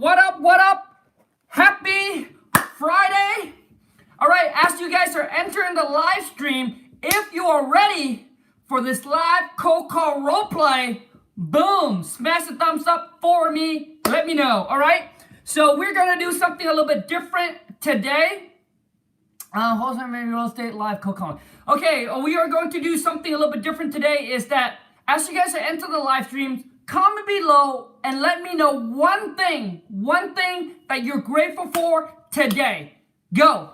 What up, what up? Happy Friday. All right, as you guys are entering the live stream, if you are ready for this live cold call roleplay, boom, smash the thumbs up for me. Let me know, all right? So we're going to do something a little bit different today. Wholesaling real estate live cold calling. Okay, we are going to do something a little bit different today is that as you guys are entering the live streams, comment below and let me know one thing that you're grateful for today. Go.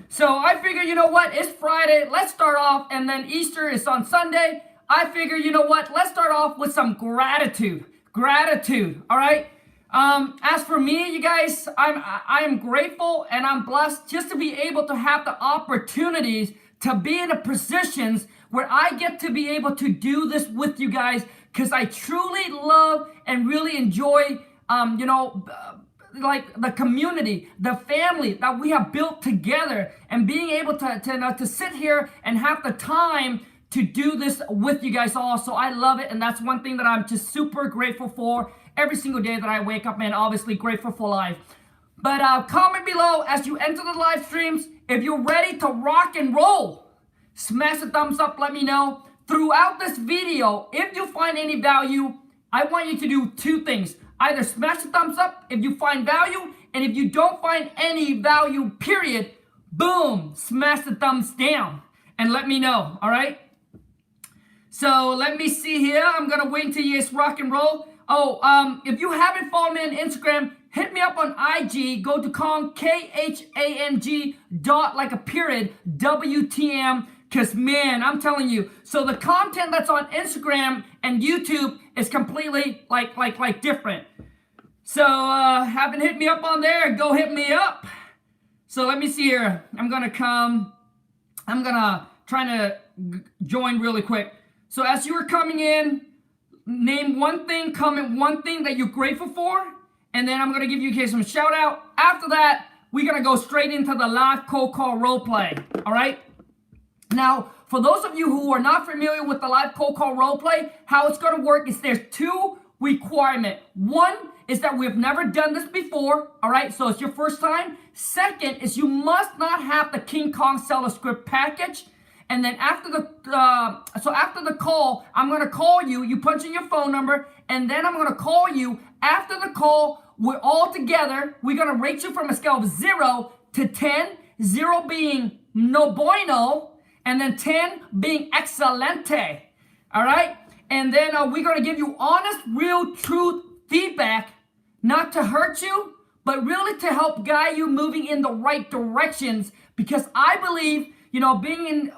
So I figure, you know what, it's Friday, let's start off, and then Easter is on Sunday. I figure, you know what, let's start off with some gratitude, all right? As for me, you guys, I am grateful and I'm blessed just to be able to have the opportunities to be in the positions where I get to be able to do this with you guys, because I truly love and really enjoy, like the community, the family that we have built together, and being able to sit here and have the time to do this with you guys all. So I love it, and that's one thing that I'm just super grateful for every single day that I wake up, and obviously grateful for life. But comment below as you enter the live streams if you're ready to rock and roll. Smash the thumbs up, let me know. Throughout this video, if you find any value, I want you to do two things. Either smash the thumbs up if you find value, and if you don't find any value, period, boom, smash the thumbs down and let me know, all right? So let me see here. I'm gonna wait until you guys rock and roll. If you haven't followed me on Instagram, hit me up on IG. Go to Khang, Khang, WTM. Because, man, I'm telling you, so the content that's on Instagram and YouTube is completely, like different. So, haven't hit me up on there, go hit me up. So, let me see here. I'm going to try to join really quick. So, as you are coming in, name one thing, comment one thing that you're grateful for, and then I'm going to give you guys some shout out. After that, we're going to go straight into the live cold call role play, all right? Now, for those of you who are not familiar with the live cold call roleplay, how it's going to work is there's two requirements. One is that we've never done this before, all right? So it's your first time. Second is you must not have the King Kong seller script package. And then after the call, I'm going to call you. You punch in your phone number, and then I'm going to call you. After the call, we're all together. We're going to rate you from a scale of 0 to 10, 0 being no bueno, and then 10 being excelente, all right? And then we're going to give you honest, real, truth feedback, not to hurt you, but really to help guide you moving in the right directions. Because I believe, you know, being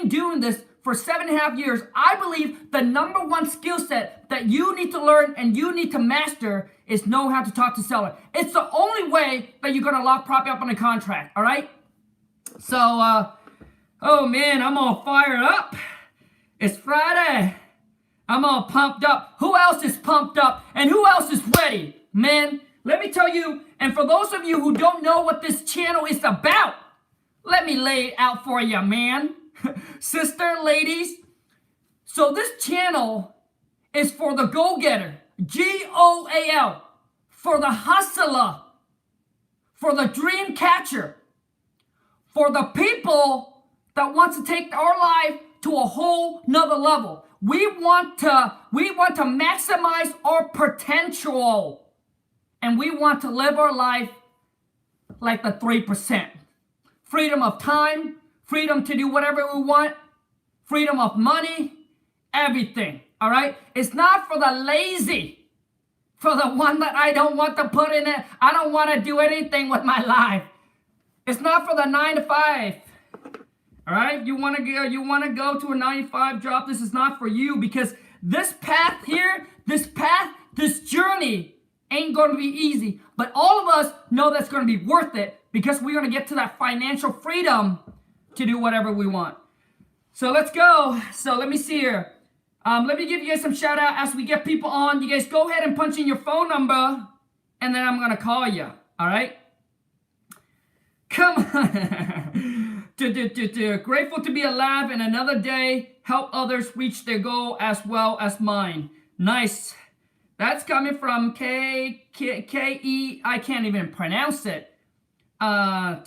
doing this for 7.5 years, I believe the number one skill set that you need to learn and you need to master is know how to talk to seller. It's the only way that you're going to lock property up on a contract, all right? So, oh man, I'm all fired up. It's Friday. I'm all pumped up. Who else is pumped up? And who else is ready? Man, let me tell you, and for those of you who don't know what this channel is about, let me lay it out for you, man. Sister, ladies. So this channel is for the go-getter. G-O-A-L. For the hustler. For the dream catcher. For the people that wants to take our life to a whole nother level. We want to maximize our potential. And we want to live our life like the 3%. Freedom of time, freedom to do whatever we want, freedom of money, everything, all right? It's not for the lazy, for the one that I don't want to put in it. I don't want to do anything with my life. It's not for the 9 to 5. All right, you want to go to a 9-to-5 job. This is not for you, because this path here, this journey ain't going to be easy. But all of us know that's going to be worth it, because we're going to get to that financial freedom to do whatever we want. So let's go. So let me see here. Let me give you guys some shout out as we get people on. You guys go ahead and punch in your phone number, and then I'm going to call you. All right. Come on. Grateful to be alive and another day. Help others reach their goal as well as mine. Nice. That's coming from K-E, I can't even pronounce it. And,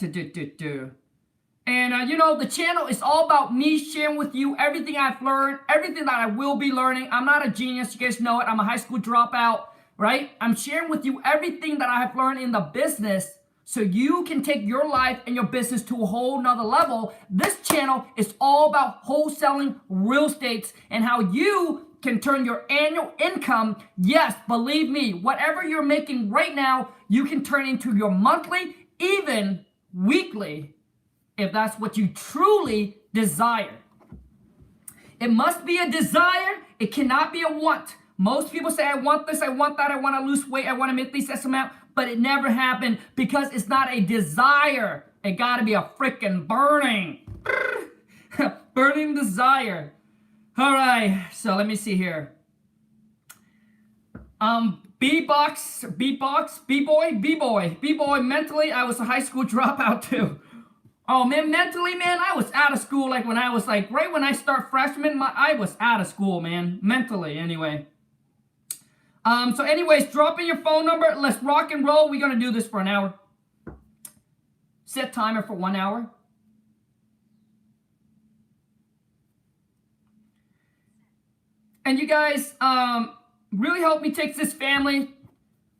you know, the channel is all about me sharing with you everything I've learned, everything that I will be learning. I'm not a genius. You guys know it. I'm a high school dropout, right? I'm sharing with you everything that I have learned in the business so you can take your life and your business to a whole nother level. This channel is all about wholesaling real estate and how you can turn your annual income. Yes, believe me, whatever you're making right now, you can turn into your monthly, even weekly, if that's what you truly desire. It must be a desire. It cannot be a want. Most people say, I want this, I want that, I want to lose weight, I want to make this amount, but it never happened because it's not a desire. It got to be a freaking burning, burning desire. All right, so let me see here. B-boy, mentally, I was a high school dropout too. Oh man, mentally, man, I was out of school like when I was like, right when I start freshman, I was out of school, man, mentally, anyway. So anyways, drop in your phone number, let's rock and roll. We're gonna do this for an hour. Set timer for 1 hour. And you guys, really help me take this family,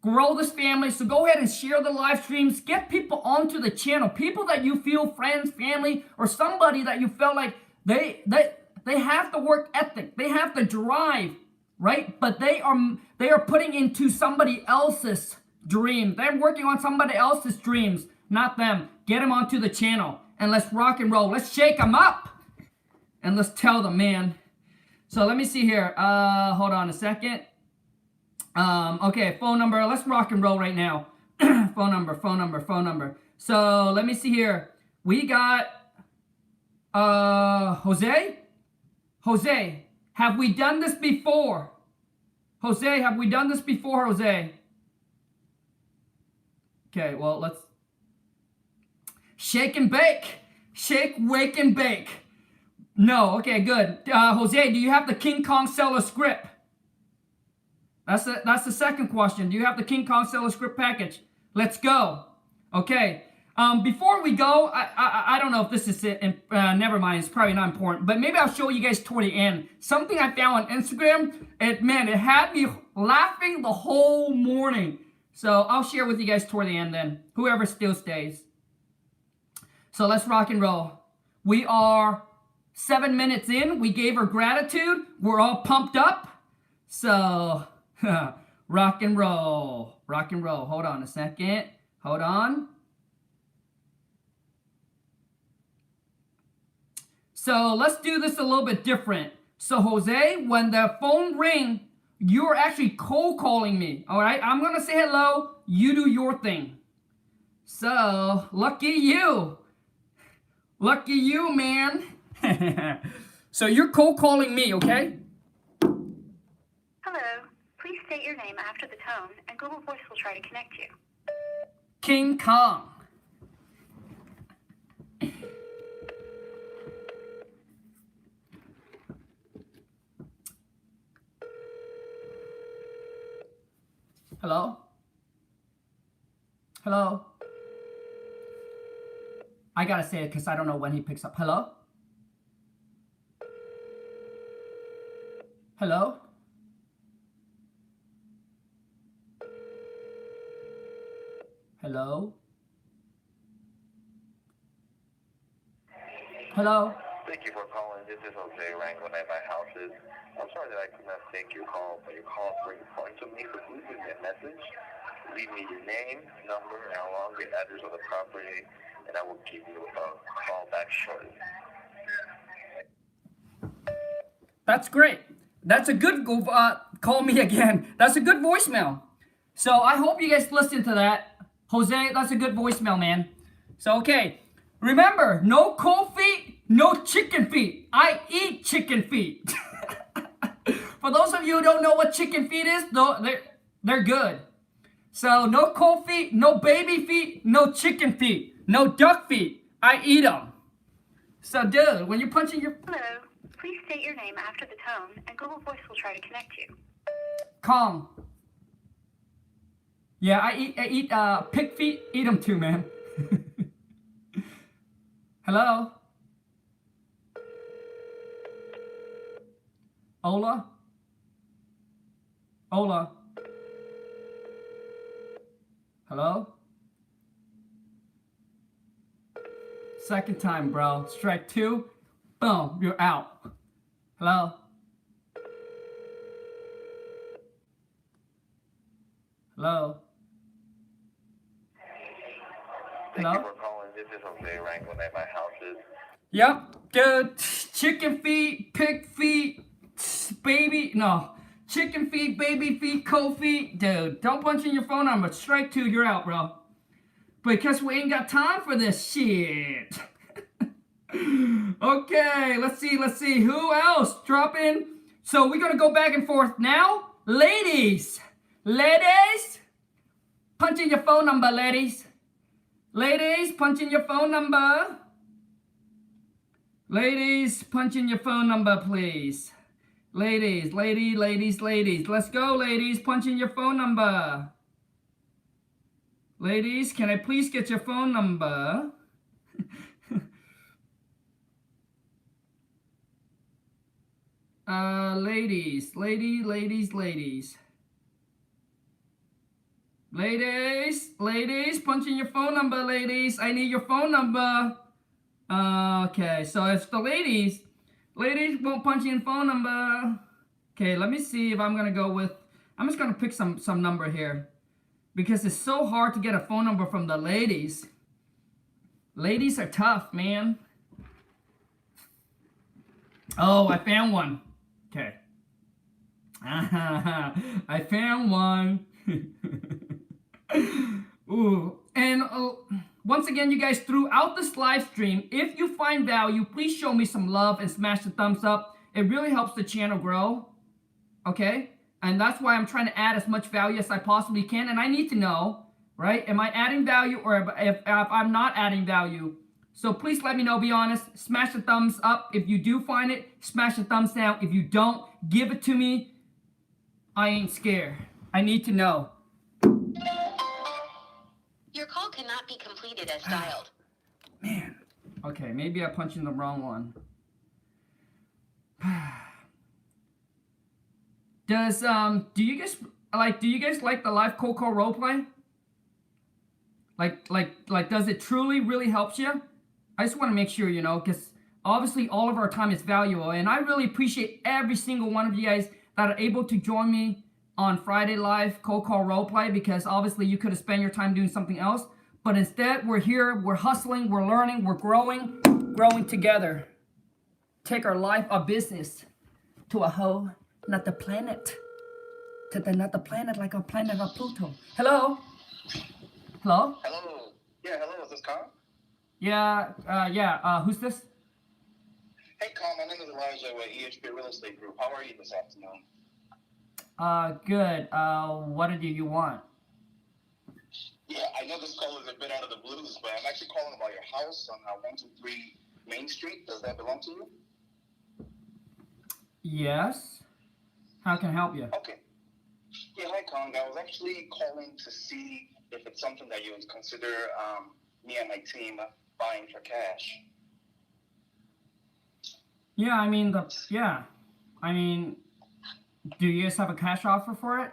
grow this family. So go ahead and share the live streams. Get people onto the channel. People that you feel, friends, family, or somebody that you felt like they have the work ethic. They have the drive, right? But they are putting into somebody else's dream. They're working on somebody else's dreams, not them. Get them onto the channel. And let's rock and roll. Let's shake them up. And let's tell them, man. So let me see here. Hold on a second. Okay, phone number. Let's rock and roll right now. phone number. So let me see here. We got Jose. Jose, have we done this before? Jose, have we done this before, Jose? Okay, well, let's shake and bake. Shake, wake, and bake. No, okay, good. Jose, do you have the King Kong seller script? That's the second question. Do you have the King Kong seller script package? Let's go. Okay. Before we go, I don't know if this is it. Never mind. It's probably not important. But maybe I'll show you guys toward the end. Something I found on Instagram. It had me laughing the whole morning. So I'll share with you guys toward the end then. Whoever still stays. So let's rock and roll. We are 7 minutes in. We gave her gratitude. We're all pumped up. So, rock and roll. Rock and roll. Hold on a second. Hold on. So, let's do this a little bit different. So, Jose, when the phone rings, you're actually cold calling me. All right? I'm going to say hello. You do your thing. So, lucky you. Lucky you, man. So you're cold calling me, okay? Hello. Please state your name after the tone, and Google Voice will try to connect you. King Kong. Hello? Hello? I gotta say it because I don't know when he picks up. Hello? Hello? Hello? Hello? Thank you for calling. This is Jose wrangling at my houses. I'm sorry that I could not take your call, but your call is very important to me. So please leave me a message. Leave me your name, number, and along the address of the property, and I will give you a call back shortly. That's great. That's a good, call me again. That's a good voicemail. So I hope you guys listen to that. Jose, that's a good voicemail, man. So, okay. Remember, no cold feet, no chicken feet. I eat chicken feet. For those of you who don't know what chicken feet is, they're good. So, no cold feet, no baby feet, no chicken feet, no duck feet. I eat them. So, dude, when you're punching your... Hello. Please state your name after the tone, and Google Voice will try to connect you. Khang. Yeah, I eat pig feet. Eat them too, man. Hello? Ola? Ola? Hello? Second time, bro. Strike 2. Boom, you're out. Hello? Hello? Thank you Hello? for calling. This is Jose Rango at my houses. Yep, dude. Chicken feet, pig feet, baby. No. Chicken feet, baby feet, cold feet. Dude, don't punch in your phone number. Strike 2, you're out, bro. Because we ain't got time for this shit. Okay, let's see. Who else? Drop in. So we're gonna go back and forth now. Ladies, punch in your phone number, ladies. Ladies, punch in your phone number. Ladies, punch in your phone number, please. Ladies. Let's go, ladies. Punch in your phone number. Ladies, can I please get your phone number? Ladies. Ladies, punch in your phone number, ladies. I need your phone number. Okay, so if the ladies won't punch in phone number. Okay, let me see if I'm gonna go with, I'm just gonna pick some number here. Because it's so hard to get a phone number from the ladies. Ladies are tough, man. Oh, I found one. Okay. I found one. Ooh. And once again, you guys, throughout this live stream, if you find value, please show me some love and smash the thumbs up. It really helps the channel grow. Okay? And that's why I'm trying to add as much value as I possibly can. And I need to know, right? Am I adding value, or if I'm not adding value? So please let me know, be honest. Smash the thumbs up. If you do find it, smash the thumbs down. If you don't, give it to me. I ain't scared. I need to know. Your call cannot be completed as dialed. Man. Okay, maybe I punched in the wrong one. Do you guys like the live cold call roleplay? Like does it truly really helps you? I just want to make sure, you know, because obviously all of our time is valuable, and I really appreciate every single one of you guys that are able to join me on Friday live cold call roleplay, because obviously you could have spent your time doing something else, but instead we're here, we're hustling, we're learning, we're growing together. Take our life, our business to a whole nother planet. To another planet, like a planet of Pluto. Hello? Hello? Hello. Yeah, hello. Is this Khang? Yeah. Who's this? Hey, Khang. My name is Elijah with EHP Real Estate Group. How are you this afternoon? Good. What do you want? Yeah, I know this call is a bit out of the blues, but I'm actually calling about your house on 123 Main Street. Does that belong to you? Yes. How can I help you? Okay. Yeah, hi, Khang. I was actually calling to see if it's something that you would consider me and my team buying for cash. Yeah, I mean, do you guys have a cash offer for it?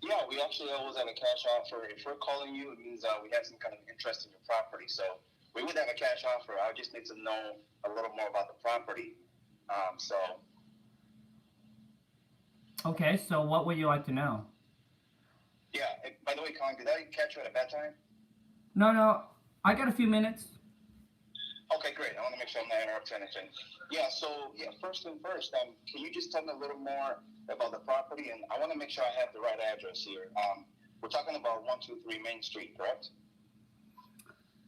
Yeah, we actually always have a cash offer. If we're calling you, it means we have some kind of interest in your property. So we would have a cash offer. I just need to know a little more about the property. Okay, so what would you like to know? Yeah, by the way, Khang, did I catch you at a bad time? No, I got a few minutes. Okay, great. I want to make sure I'm not interrupting anything. Yeah, first thing first, can you just tell me a little more about the property? And I want to make sure I have the right address here. We're talking about 123 Main Street, correct?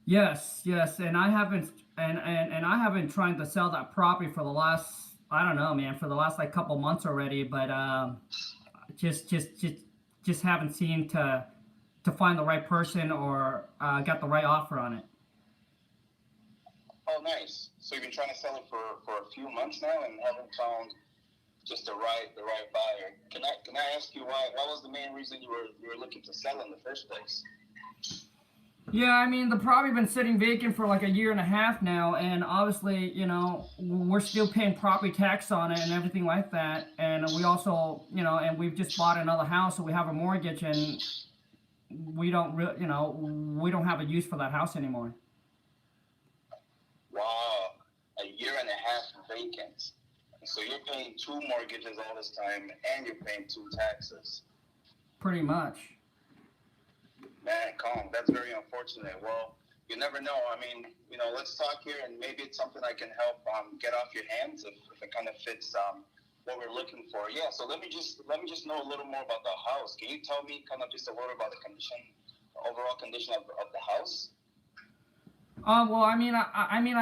Yes, and I haven't tried to sell that property for the last, I don't know, man, for the last like couple months already, but just haven't seemed to find the right person or got the right offer on it. Oh, nice. So you've been trying to sell it for a few months now and haven't found just the right buyer. Can I ask you why? What was the main reason you were looking to sell in the first place? Yeah, I mean, the property been sitting vacant for like a year and a half now, and obviously, we're still paying property tax on it and everything like that. And we also, and we've just bought another house, so we have a mortgage, and we don't, we don't have a use for that house anymore. Wow, a year and a half vacant. So you're paying 2 mortgages all this time, and you're paying 2 taxes. Pretty much. Man, Khang, that's very unfortunate. Well, you never know. I mean, let's talk here, and maybe it's something I can help get off your hands if it kind of fits what we're looking for. Yeah. So let me just know a little more about the house. Can you tell me kind of just a little about the condition, overall condition of the house? Well, I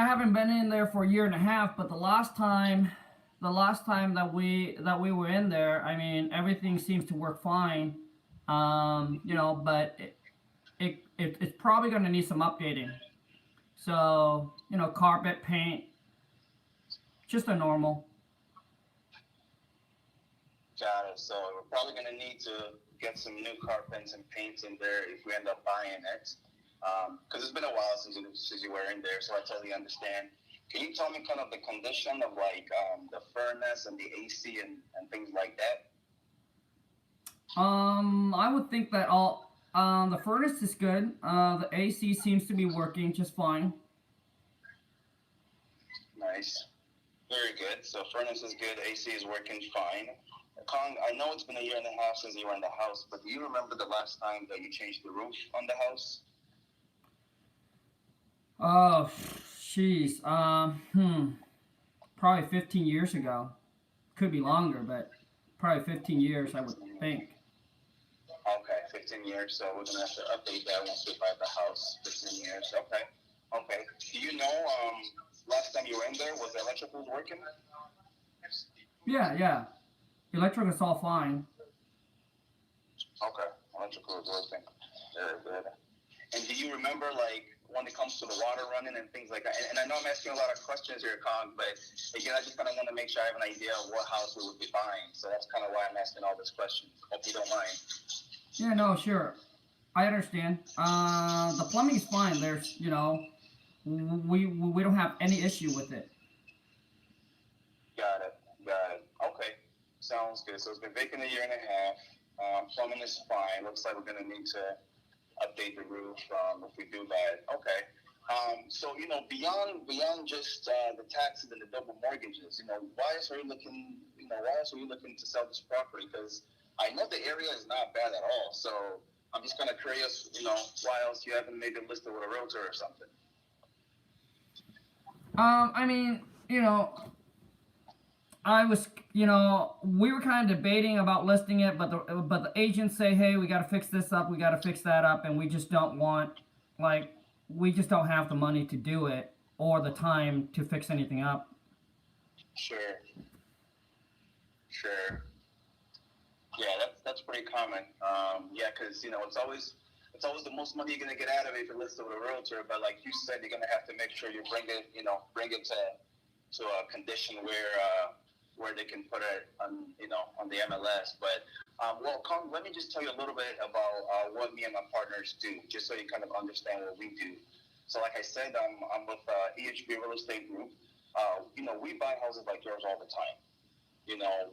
haven't been in there for a year and a half, but the last time that we were in there, I mean, everything seems to work fine. But it's probably going to need some updating. So, carpet, paint, just a normal. Got it. So we're probably going to need to get some new carpets and paints in there if we end up buying it. Because it's been a while since you were in there, so I totally understand. Can you tell me kind of the condition of the furnace and the AC and things like that? I would think that the furnace is good. The AC seems to be working just fine. Nice. Very good. So furnace is good, AC is working fine. Khang, I know it's been a year and a half since you were in the house, but do you remember the last time that you changed the roof on the house? Oh, jeez. Probably 15 years ago. Could be longer, but probably 15 years, I would think. Okay, 15 years. So we're gonna have to update that once we buy the house. 15 years. Okay. Okay. Do you know last time you were in there was the electricals working? Yeah. Electric is all fine. Okay, electrical is working. Very good. And do you remember when it comes to the water running and things like that? And I know I'm asking a lot of questions here, Khang, but again, I just kind of want to make sure I have an idea of what house we would be buying. So that's kind of why I'm asking all these questions. Hope you don't mind. Yeah, no, sure. I understand. The plumbing is fine. There's, we don't have any issue with it. Got it. Okay. Sounds good. So it's been vacant a year and a half. Plumbing is fine. Looks like we're going to need to update the roof if we do buy it. Okay. So, beyond just the taxes and the double mortgages, why else are you looking to sell this property? Because I know the area is not bad at all. So I'm just kind of curious, why else you haven't maybe listed with a realtor or something? I was, we were kind of debating about listing it, but the agents say, hey, we got to fix this up, we got to fix that up, and we just don't we just don't have the money to do it or the time to fix anything up. Sure. Yeah, that's pretty common. Because it's always the most money you're gonna get out of it if you list it with a realtor. But like you said, you're gonna have to make sure you bring it to a condition where they can put it on the MLS. But Khang, let me just tell you a little bit about what me and my partners do, just so you kind of understand what we do. So like I said, I'm with EHB Real Estate Group. We buy houses like yours all the time.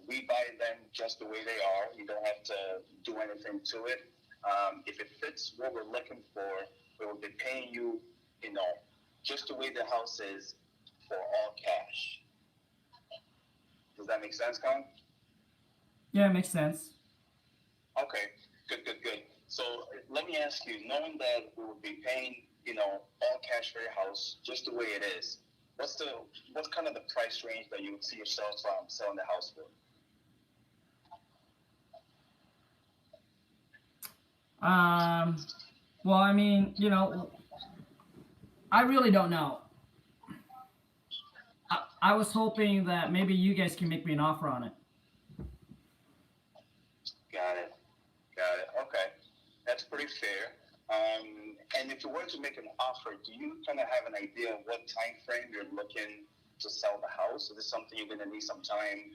We buy them just the way they are. You don't have to do anything to it. If it fits what we're looking for, we will be paying you, just the way the house is, for all cash. Does that make sense, Khang? Yeah, it makes sense. Okay, good. So let me ask you, knowing that we will be paying, all cash for your house, just the way it is, what's kind of the price range that you would see yourself selling the house for? Well, I really don't know. I was hoping that maybe you guys can make me an offer on it. Got it. Okay. That's pretty fair. And if you were to make an offer, do you kind of have an idea of what time frame you're looking to sell the house? Is this something you're going to need some time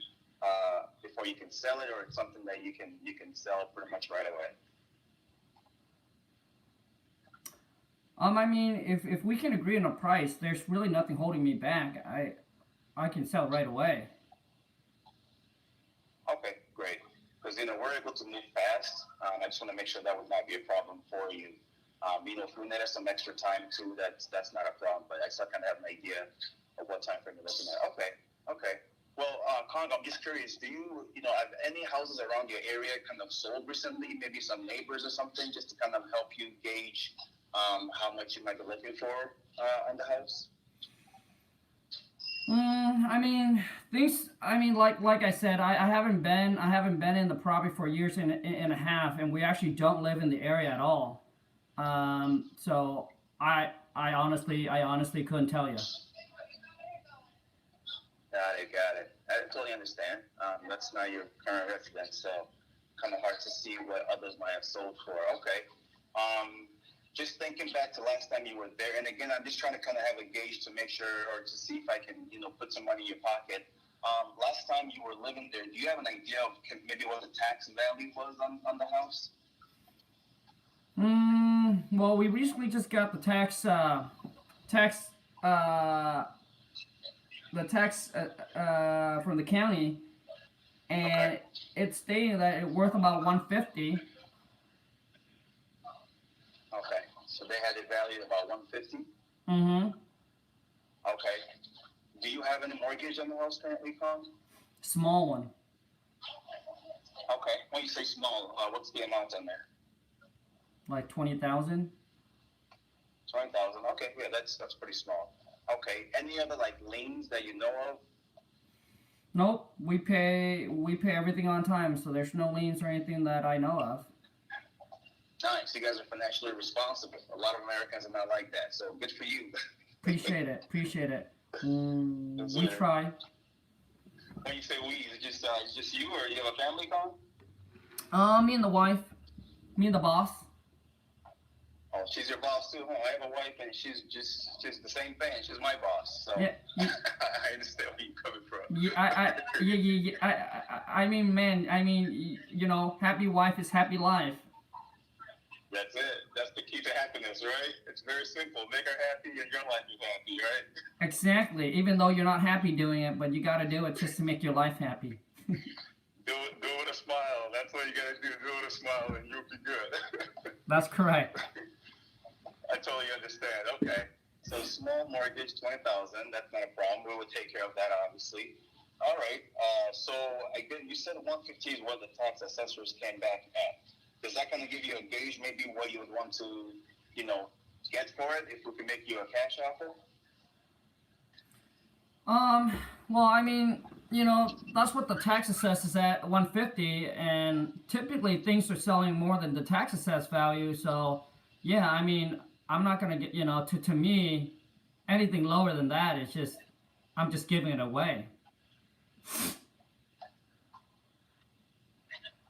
before you can sell it, or it's something that you can sell pretty much right away? I mean, if we can agree on a price, there's really nothing holding me back. I can sell right away. Okay, great. Because we're able to move fast. I just want to make sure that would not be a problem for you. If we needed some extra time too, that's not a problem. But I still kind of have an idea of what time frame you're looking at. Okay. Well, Khang, I'm just curious. Do you have any houses around your area kind of sold recently? Maybe some neighbors or something, just to kind of help you gauge how much you might be looking for on the house? I mean, things. I mean, like I said, I haven't been in the property for years and a half, and we actually don't live in the area at all. So I honestly couldn't tell you. Got it. I totally understand. That's not your current residence, so kind of hard to see what others might have sold for. Okay. Just thinking back to last time you were there, and again, I'm just trying to kind of have a gauge to make sure, or to see if I can, put some money in your pocket. Last time you were living there, do you have an idea of maybe what the tax value was on the house? Well, we recently just got the tax from the county, and it's stating that it's worth about 150. Okay, so they had it valued about 150. Mm-hmm. Okay. Do you have any mortgage on the house currently, Khang? Small one. Okay. When you say small, what's the amount on there? Like 20,000. 20,000. Okay, yeah, that's pretty small. Okay. Any other liens that you know of? Nope. We pay everything on time, so there's no liens or anything that I know of. Nice. You guys are financially responsible. A lot of Americans are not like that, so good for you. Appreciate it. We try. When you say we, is it just you, or you have a family, Khang? Me and the wife. Me and the boss. Oh, she's your boss too, huh? I have a wife, and she's just the same thing. She's my boss, so yeah, I understand where you're coming from. I mean, man. I mean, happy wife is happy life. That's it. That's the key to happiness, right? It's very simple. Make her happy, and your life is happy, right? Exactly. Even though you're not happy doing it, but you got to do it just to make your life happy. Do it with a smile. That's what you gotta do. Do it with a smile, and you'll be good. That's correct. I totally understand. Okay. So small mortgage, 20,000. That's not a problem. We will take care of that, obviously. All right. So again, you said 150 is what the tax assessors came back at. Does that kind of give you a gauge, maybe what you would want to, get for it if we can make you a cash offer? Well, I mean, that's what the tax assess is at 150, and typically things are selling more than the tax assessed value. So, yeah, I mean, I'm not gonna get, to me, anything lower than that is just, I'm just giving it away.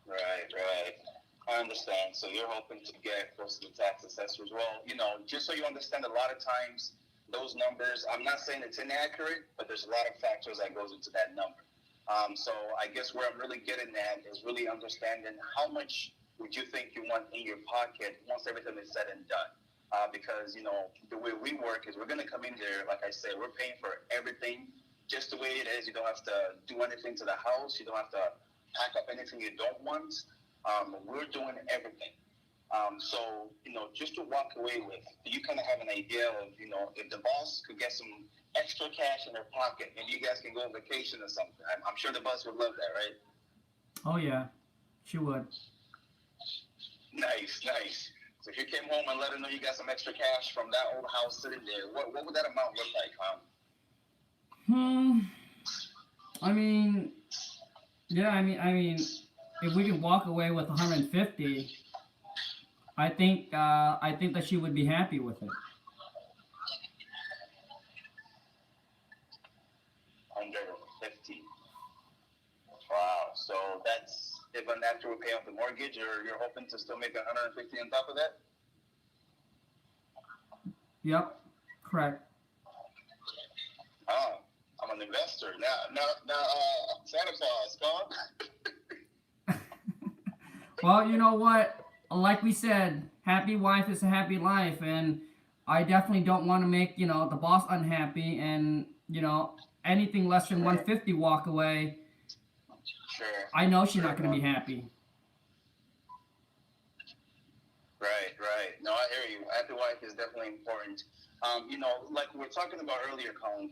Right. I understand. So you're hoping to get close to the tax assessors. Well, just so you understand, a lot of times those numbers, I'm not saying it's inaccurate, but there's a lot of factors that goes into that number. So I guess where I'm really getting at is really understanding how much would you think you want in your pocket once everything is said and done. Because, the way we work is we're going to come in there, like I said, we're paying for everything just the way it is. You don't have to do anything to the house. You don't have to pack up anything you don't want. We're doing everything. So, just to walk away with, do you kind of have an idea of, if the boss could get some extra cash in their pocket, maybe you guys can go on vacation or something? I'm sure the boss would love that, right? Oh, yeah. She would. Nice. So if you came home and let her know you got some extra cash from that old house sitting there, what would that amount look like, huh? I mean, yeah, I mean, if we could walk away with 150, I think that she would be happy with it. 150. Wow. So that's even after we pay off the mortgage, or you're hoping to still make 150 on top of that? Yep, correct. Oh, I'm an investor. Now, Santa Claus, Khang. Well, you know what? Like we said, happy wife is a happy life, and I definitely don't want to make the boss unhappy, and anything less than 150 walk away. Sure. I know she's not going to be happy. Right. No, I hear you. Happy wife is definitely important. Like we were talking about earlier, Colin,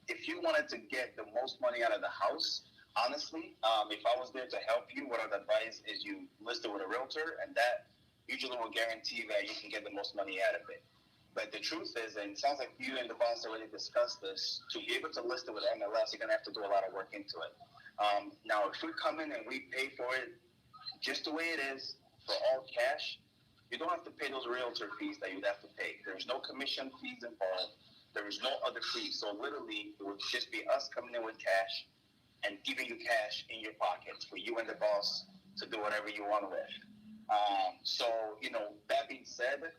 if you wanted to get the most money out of the house, honestly, if I was there to help you, what I'd advise is you list it with a realtor, and that usually will guarantee that you can get the most money out of it. But the truth is, and it sounds like you and the boss already discussed this, to be able to list it with MLS, you're going to have to do a lot of work into it. Now, if we come in and we pay for it just the way it is, for all cash, you don't have to pay those realtor fees that you'd have to pay. There's no commission fees involved. There is no other fees. So literally, it would just be us coming in with cash and giving you cash in your pocket for you and the boss to do whatever you want with. So, that being said,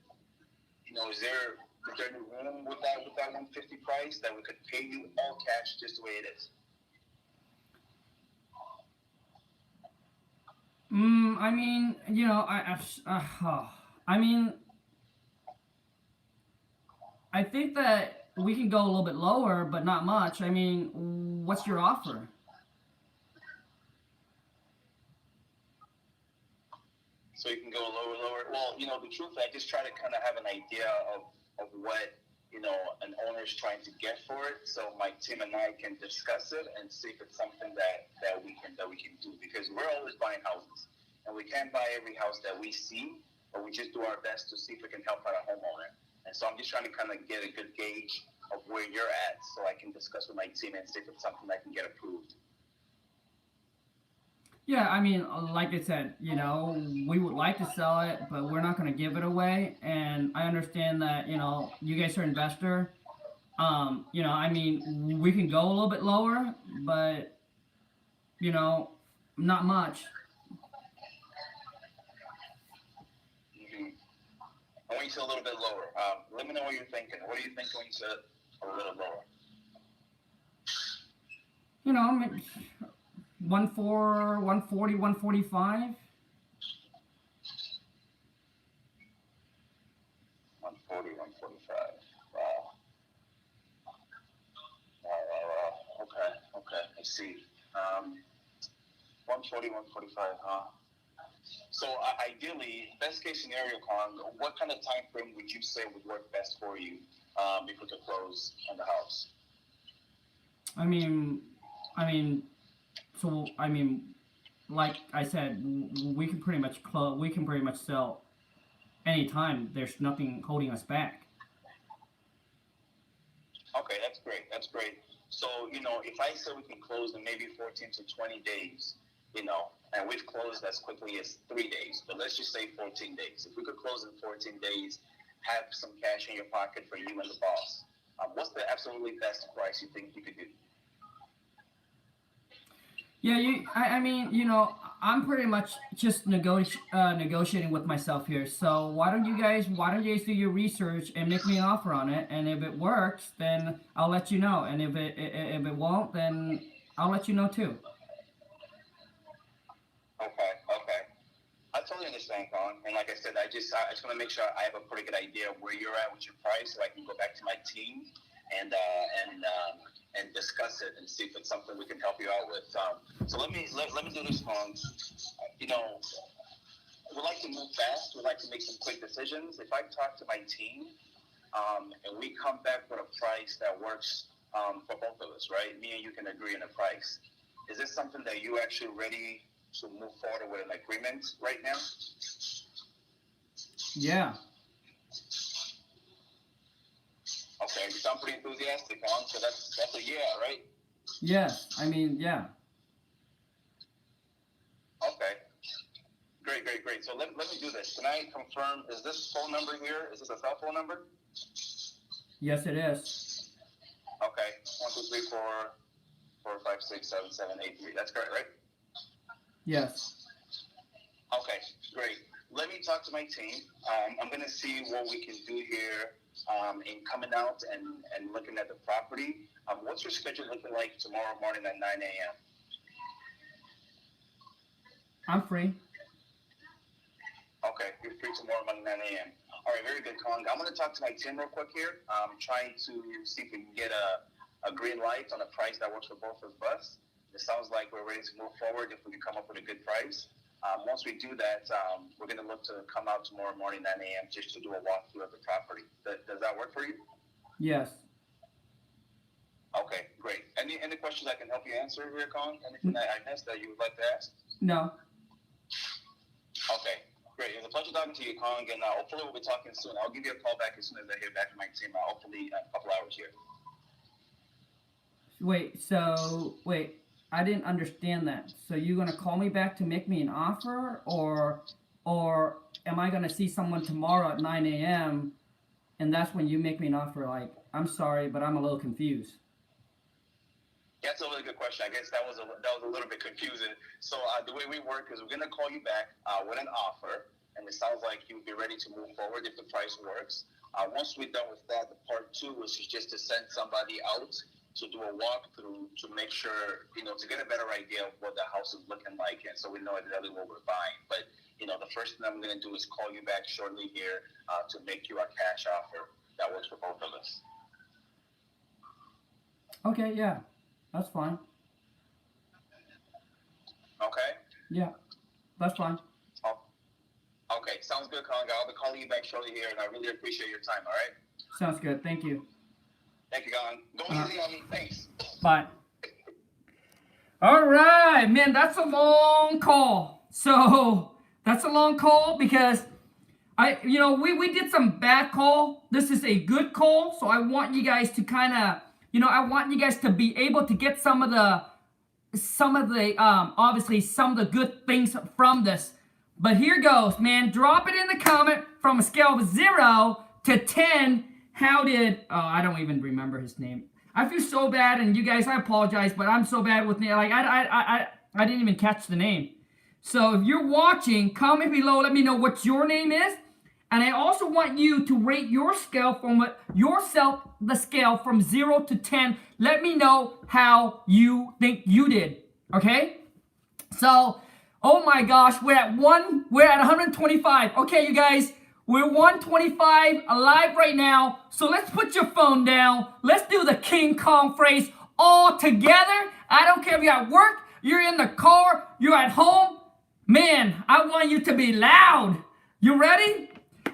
is there any room with that 150 price that we could pay you all cash just the way it is? I mean, I think that we can go a little bit lower, but not much. I mean, what's your offer? So you can go lower. Well, the truth, I just try to kind of have an idea of what, an owner's trying to get for it. So my team and I can discuss it and see if it's something that we can do, because we're always buying houses and we can't buy every house that we see, but we just do our best to see if we can help out a homeowner. And so I'm just trying to kind of get a good gauge of where you're at so I can discuss with my team and see if it's something that can get approved. Yeah, I mean, like I said, we would like to sell it, but we're not going to give it away. And I understand that, you guys are investor. I mean, we can go a little bit lower, but, not much. Mm-hmm. I want you to a little bit lower. Let me know what you're thinking. What do you think going to a little lower? 140, 145. 140, 145. Wow. Okay. I see. 140, 145, huh? So ideally, best case scenario, Khang, what kind of time frame would you say would work best for you if we could close on the house? Like I said, we can pretty much sell anytime. There's nothing holding us back. Okay, that's great. So, if I say we can close in maybe 14 to 20 days, and we've closed as quickly as 3 days, but let's just say 14 days. If we could close in 14 days, have some cash in your pocket for you and the boss, what's the absolutely best price you think you could do? Yeah, I'm pretty much just negotiating with myself here. So why don't you guys do your research and make me an offer on it? And if it works, then I'll let you know. And if it won't, then I'll let you know too. Okay. I totally understand, Khang. And like I said, I just want to make sure I have a pretty good idea of where you're at with your price, so I can go back to my team and discuss it and see if it's something we can help you out with. So let me do this, Khang. We like to move fast. We like to make some quick decisions. If I talk to my team and we come back with a price that works for both of us, right? Me and you can agree on a price. Is this something that you actually ready to move forward with an agreement right now? Yeah. Okay, you sound pretty enthusiastic, Khang. So that's a yeah, right? Yes. Yeah. Okay. Great. So let me do this. Can I confirm, is this phone number here, is this a cell phone number? Yes, it is. Okay. 1, 2, 3, 4, 5, 6, 7, 7, 8, 3. That's correct, right? Yes. Okay, great. Let me talk to my team. I'm going to see what we can do here in coming out and looking at the property. What's your schedule looking like tomorrow morning at 9 a.m.? I'm free. Okay, you're free tomorrow morning at 9 a.m. All right, very good, Khang. I'm going to talk to my team real quick here. I'm trying to see if we can get a green light on a price that works for both of us. It sounds like we're ready to move forward if we can come up with a good price. Once we do that, we're going to look to come out tomorrow morning 9 a.m. just to do a walkthrough of the property. Does that work for you? Yes. Okay, great. Any questions I can help you answer here, Khang? Anything that I missed that you would like to ask? No. Okay, great. It was a pleasure talking to you, Khang, and hopefully we'll be talking soon. I'll give you a call back as soon as I hear back from my team, hopefully in a couple hours here. Wait, I didn't understand that. So you're gonna call me back to make me an offer, or am I gonna see someone tomorrow at 9 a.m. and that's when you make me an offer? Like, I'm sorry, but I'm a little confused. That's a really good question. I guess that was a little bit confusing. So the way we work is we're gonna call you back with an offer, and it sounds like you'd be ready to move forward if the price works. Once we're done with that, the part two is just to send somebody out to do a walkthrough to make sure, to get a better idea of what the house is looking like, and so we know exactly what we're buying. But the first thing I'm gonna do is call you back shortly here to make you a cash offer that works for both of us. Okay, yeah, that's fine. Okay? Yeah, that's fine. Oh, okay, sounds good, Khang. I'll be calling you back shortly here, and I really appreciate your time, all right? Sounds good. Thank you. Thank you, Khang. Go easy on me. Thanks. Bye. All right, man, that's a long call. So that's a long call because we did some bad call. This is a good call. So I want you guys to kind of, I want you guys to be able to get some of the obviously some of the good things from this. But here goes, man. Drop it in the comment from a scale of 0 to 10. How did, I don't even remember his name. I feel so bad, and you guys, I apologize, but I'm so bad with name. Like, I didn't even catch the name. So if you're watching, comment below, let me know what your name is. And I also want you to rate your scale the scale from 0 to 10. Let me know how you think you did, okay? So, oh my gosh, we're at 125. Okay, you guys, we're 125 alive right now. So let's put your phone down. Let's do the King Kong phrase all together. I don't care if you're at work, you're in the car, you're at home. Man, I want you to be loud. You ready?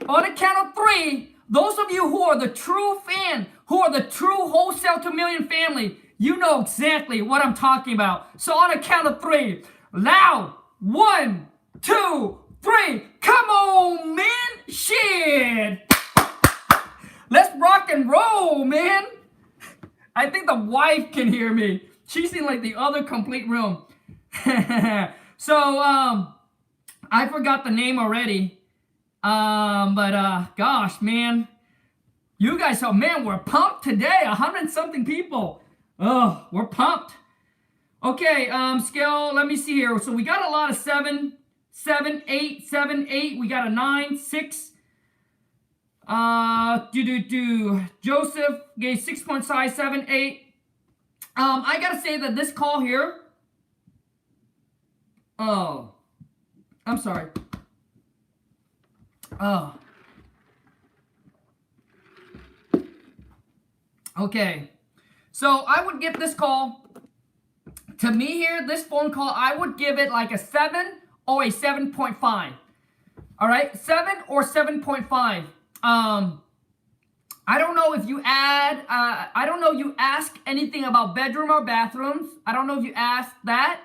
On the count of 3, those of you who are the true fan, who are the true Wholesale to Million family, you know exactly what I'm talking about. So on the count of 3, loud. 1, 2, 3. Come on, man. Shit. Let's rock and roll, man. I think the wife can hear me. She's in like the other complete room. So, I forgot the name already. Gosh, man. You guys, we're pumped today. 100-something people. Oh, we're pumped. Okay, scale, let me see here. So we got a lot of 7, 8, 7, 8. We got a 9, 6. Joseph gave 6.5, 7, 8. I gotta say that this call here. Oh, I'm sorry. Oh. Okay. So I would give this call, to me here, this phone call, I would give it like a 7 or a 7.5. All right, 7 or 7.5. I don't know if you I don't know if you ask anything about bedroom or bathrooms. I don't know if you asked that.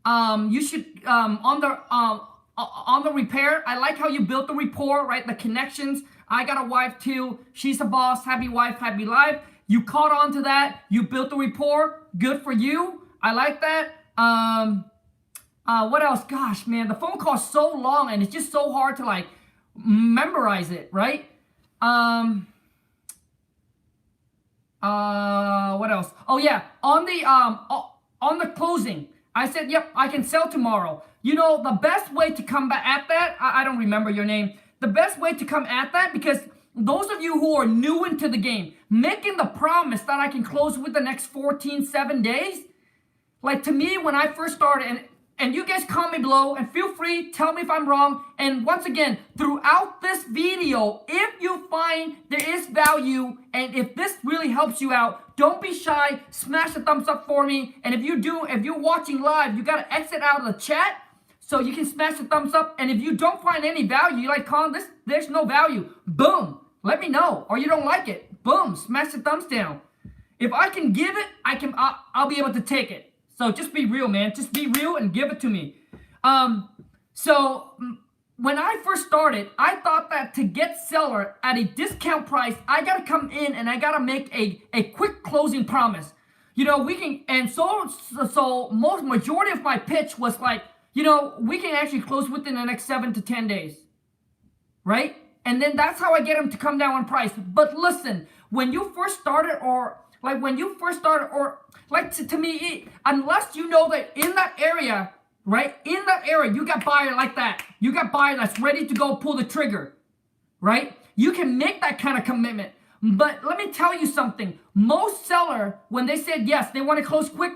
You should, on the repair, I like how you built the rapport, right? The connections. I got a wife too. She's a boss. Happy wife, happy life. You caught on to that. You built the rapport. Good for you. I like that. What else? Gosh, man, the phone call is so long and it's just so hard to like memorize it, right? What else? Oh yeah, on the closing, I said, yep, I can sell tomorrow. You know, the best way to come back at that, I don't remember your name. The best way to come at that, because those of you who are new into the game, making the promise that I can close with the next 7 days, like to me, when I first started, and you guys comment me below and feel free, tell me if I'm wrong. And once again, throughout this video, if you find there is value and if this really helps you out, don't be shy, smash the thumbs up for me. And if you're watching live, you gotta exit out of the chat so you can smash the thumbs up. And if you don't find any value, you're like, Khang, there's no value, boom, let me know. Or you don't like it, boom, smash the thumbs down. If I can give it, I'll be able to take it. So just be real, man. Just be real and give it to me. So when I first started, I thought that to get seller at a discount price, I got to come in and I got to make a quick closing promise. You know, we can, and so majority of my pitch was like, you know, we can actually close within the next 7 to 10 days, right? And then that's how I get them to come down on price. But listen, when you first started to me, unless you know that in that area, right? In that area, you got buyer like that. You got buyer that's ready to go pull the trigger, right? You can make that kind of commitment. But let me tell you something. Most seller, when they said yes, they want to close quick,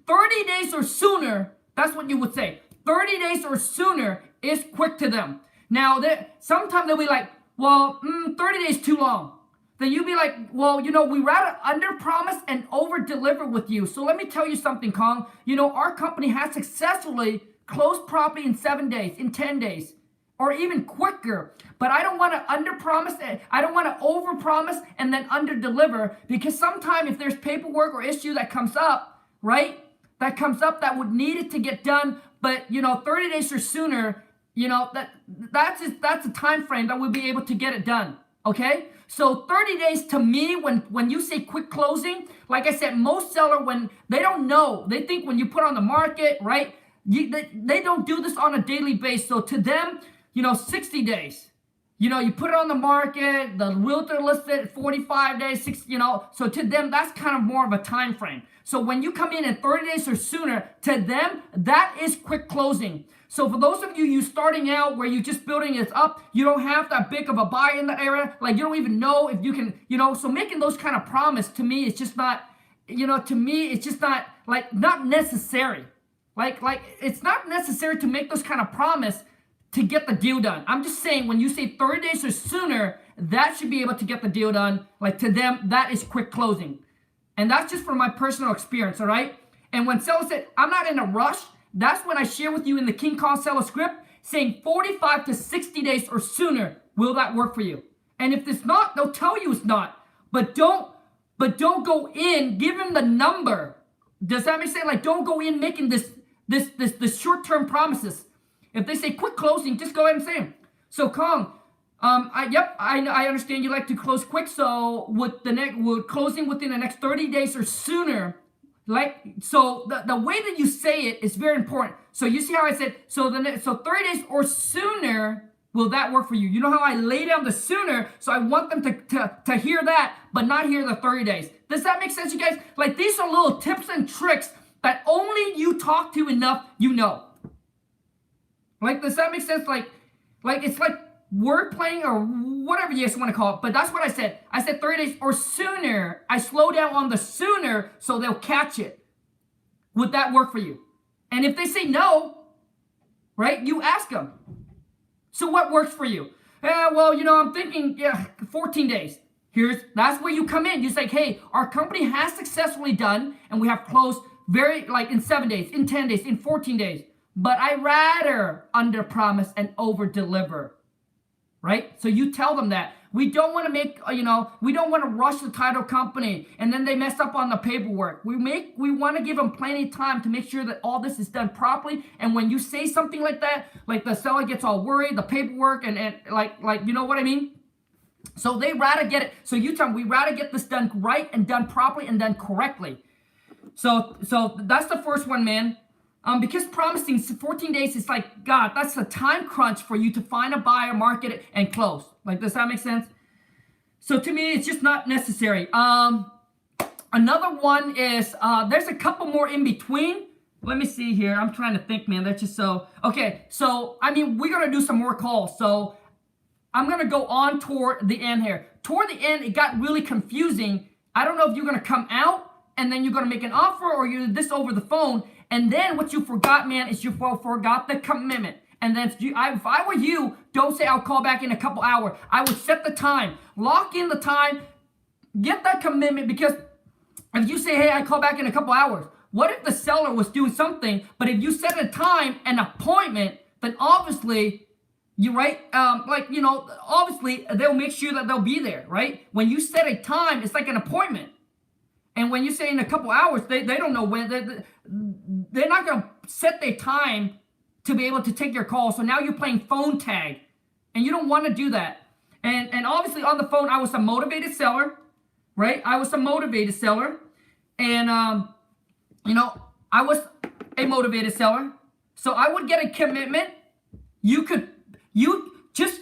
30 days or sooner, that's what you would say. 30 days or sooner is quick to them. Now, sometimes they'll be like, well, 30 days too long. Then you'd be like, well, you know, we rather under promise and over deliver with you. So let me tell you something, Khang. You know, our company has successfully closed property in 7 days, in 10 days, or even quicker. But I don't want to under promise. I don't want to over promise and then under deliver, because sometimes if there's paperwork or issue that comes up, right? That would need it to get done. But, you know, 30 days or sooner, you know, that's a time frame that we'll be able to get it done. Okay? So 30 days to me, when you say quick closing, like I said, most seller, when they don't know, they think when you put on the market, right? They don't do this on a daily basis. So to them, you know, 60 days. You know, you put it on the market, the realtor listed 45 days, 60, you know. So to them, that's kind of more of a time frame. So when you come in 30 days or sooner, to them, that is quick closing. So for those of you starting out where you're just building it up, you don't have that big of a buy in the area. Like you don't even know if you can, you know, so making those kind of promise to me, it's just not, you know, to me, it's just not like, not necessary. Like it's not necessary to make those kind of promise to get the deal done. I'm just saying when you say 30 days or sooner, that should be able to get the deal done. Like to them, that is quick closing. And that's just from my personal experience, all right? And when seller said, I'm not in a rush, that's when I share with you in the King Kong seller script, saying 45 to 60 days or sooner, will that work for you? And if it's not, they'll tell you it's not. But don't go in, give them the number. Does that make sense? Like don't go in making this short-term promises. If they say quick closing, just go ahead and say them. So Khang, I understand you like to close quick. So with closing within the next 30 days or sooner, so the way that you say it is very important. So you see how I said, so 30 days or sooner, will that work for you? You know how I lay down the sooner, so I want them to hear that, but not hear the 30 days. Does that make sense, you guys? Like these are little tips and tricks that only you talk to enough, you know. Like, does that make sense? Like it's like word playing or whatever you guys want to call it. But that's what I said. I said 30 days or sooner. I slow down on the sooner so they'll catch it. Would that work for you? And if they say no, right, you ask them. So what works for you? Well, you know, I'm thinking 14 days. That's where you come in. You say, hey, our company has successfully done, and we have closed in 7 days, in 10 days, in 14 days. But I rather under promise and over deliver, right? So you tell them that. We don't want to make, we don't want to rush the title company and then they mess up on the paperwork. We want to give them plenty of time to make sure that all this is done properly. And when you say something like that, like the seller gets all worried, the paperwork and like, you know what I mean? So they rather get it. So you tell them, we rather get this done right and done properly and done correctly. So that's the first one, man. Because promising 14 days is like, God, that's a time crunch for you to find a buyer, market it, and close. Like, does that make sense? So to me, it's just not necessary. Another one is, there's a couple more in between. Let me see here. I'm trying to think, man. That's just so. Okay, so, I mean, we're going to do some more calls. So I'm gonna go on toward the end here. Toward the end, it got really confusing. I don't know if you're gonna come out and then you're gonna make an offer, or you're this over the phone. And then what you forgot, man, is you forgot the commitment. And then if I were you, don't say I'll call back in a couple hours. I would set the time, lock in the time, get that commitment, because if you say, hey, I call back in a couple hours, what if the seller was doing something? But if you set a time, an appointment, then obviously, obviously they'll make sure that they'll be there, right? When you set a time, it's like an appointment. And when you say in a couple hours, they don't know when. They're not going to set their time to be able to take your call. So now you're playing phone tag, and you don't want to do that. And obviously on the phone, I was a motivated seller, right? I was a motivated seller. And, I was a motivated seller. So I would get a commitment. You just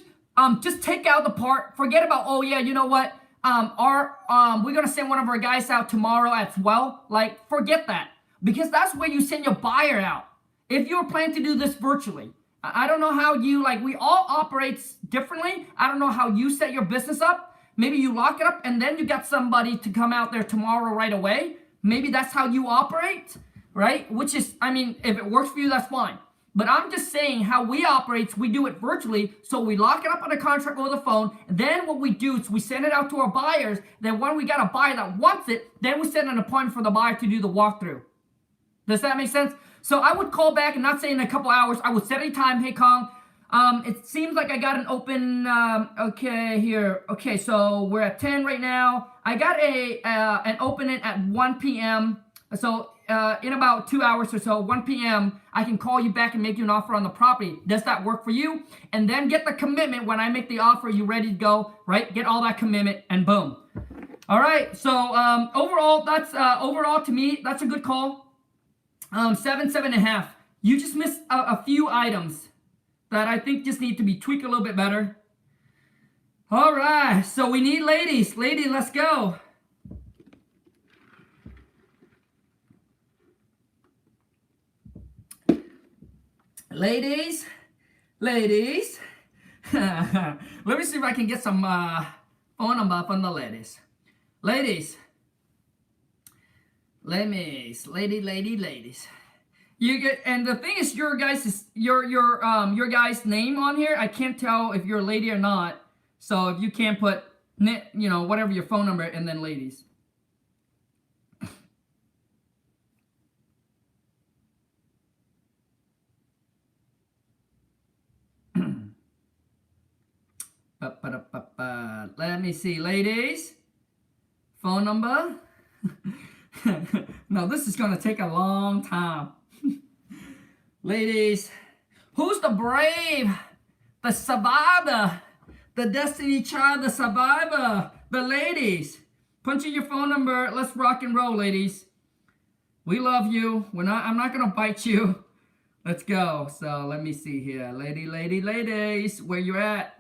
take out the part, forget about, oh yeah, you know what? We're going to send one of our guys out tomorrow as well. Like, forget that. Because that's where you send your buyer out. If you're planning to do this virtually, I don't know how you, we all operate differently. I don't know how you set your business up. Maybe you lock it up and then you got somebody to come out there tomorrow right away. Maybe that's how you operate, right? Which is, if it works for you, that's fine. But I'm just saying how we operate, we do it virtually. So we lock it up on a contract over the phone. Then what we do is we send it out to our buyers. Then when we got a buyer that wants it, then we set an appointment for the buyer to do the walkthrough. Does that make sense? So I would call back and not say in a couple hours. I would set a time. Hey, Khang, it seems like I got an open, okay, here. Okay, so we're at 10 right now. I got an opening at 1 p.m. So in about 2 hours or so, 1 p.m., I can call you back and make you an offer on the property. Does that work for you? And then get the commitment. When I make the offer, you ready to go, right? Get all that commitment and boom. All right, so overall, that's overall to me, that's a good call. 7.5. You just missed a few items that I think just need to be tweaked a little bit better. All right, so we need ladies. Lady, let's go. Ladies. Let me see if I can get some phone number from the ladies. Ladies. Ladies. You get, and the thing is, your guys' name on here, I can't tell if you're a lady or not. So if you can't put, whatever your phone number and then ladies. Let me see, ladies. Phone number. No, this is going to take a long time. Ladies, who's the brave, the survivor, the destiny child, the survivor? The ladies. Punch in your phone number. Let's rock and roll, ladies. We love you. I'm not going to bite you. Let's go. So let me see here. Ladies, where you at?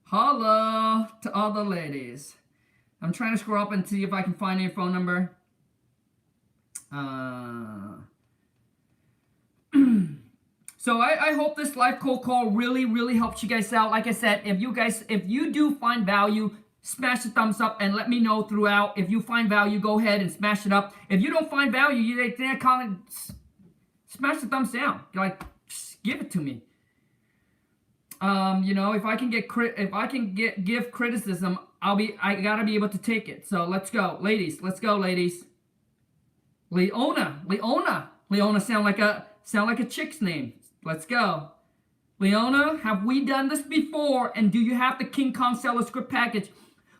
Holla to all the ladies. I'm trying to scroll up and see if I can find your phone number. So I hope this live cold call really helps you guys out. Like I said, if you do find value, smash the thumbs up and let me know throughout. If you find value, go ahead and smash it up. If you don't find value, you smash the thumbs down. Just give it to me. If I can give criticism, I gotta be able to take it. So let's go, ladies. Let's go, ladies. Leona sound like a chick's name. Let's go. Leona, have we done this before? And do you have the King Kong seller script package?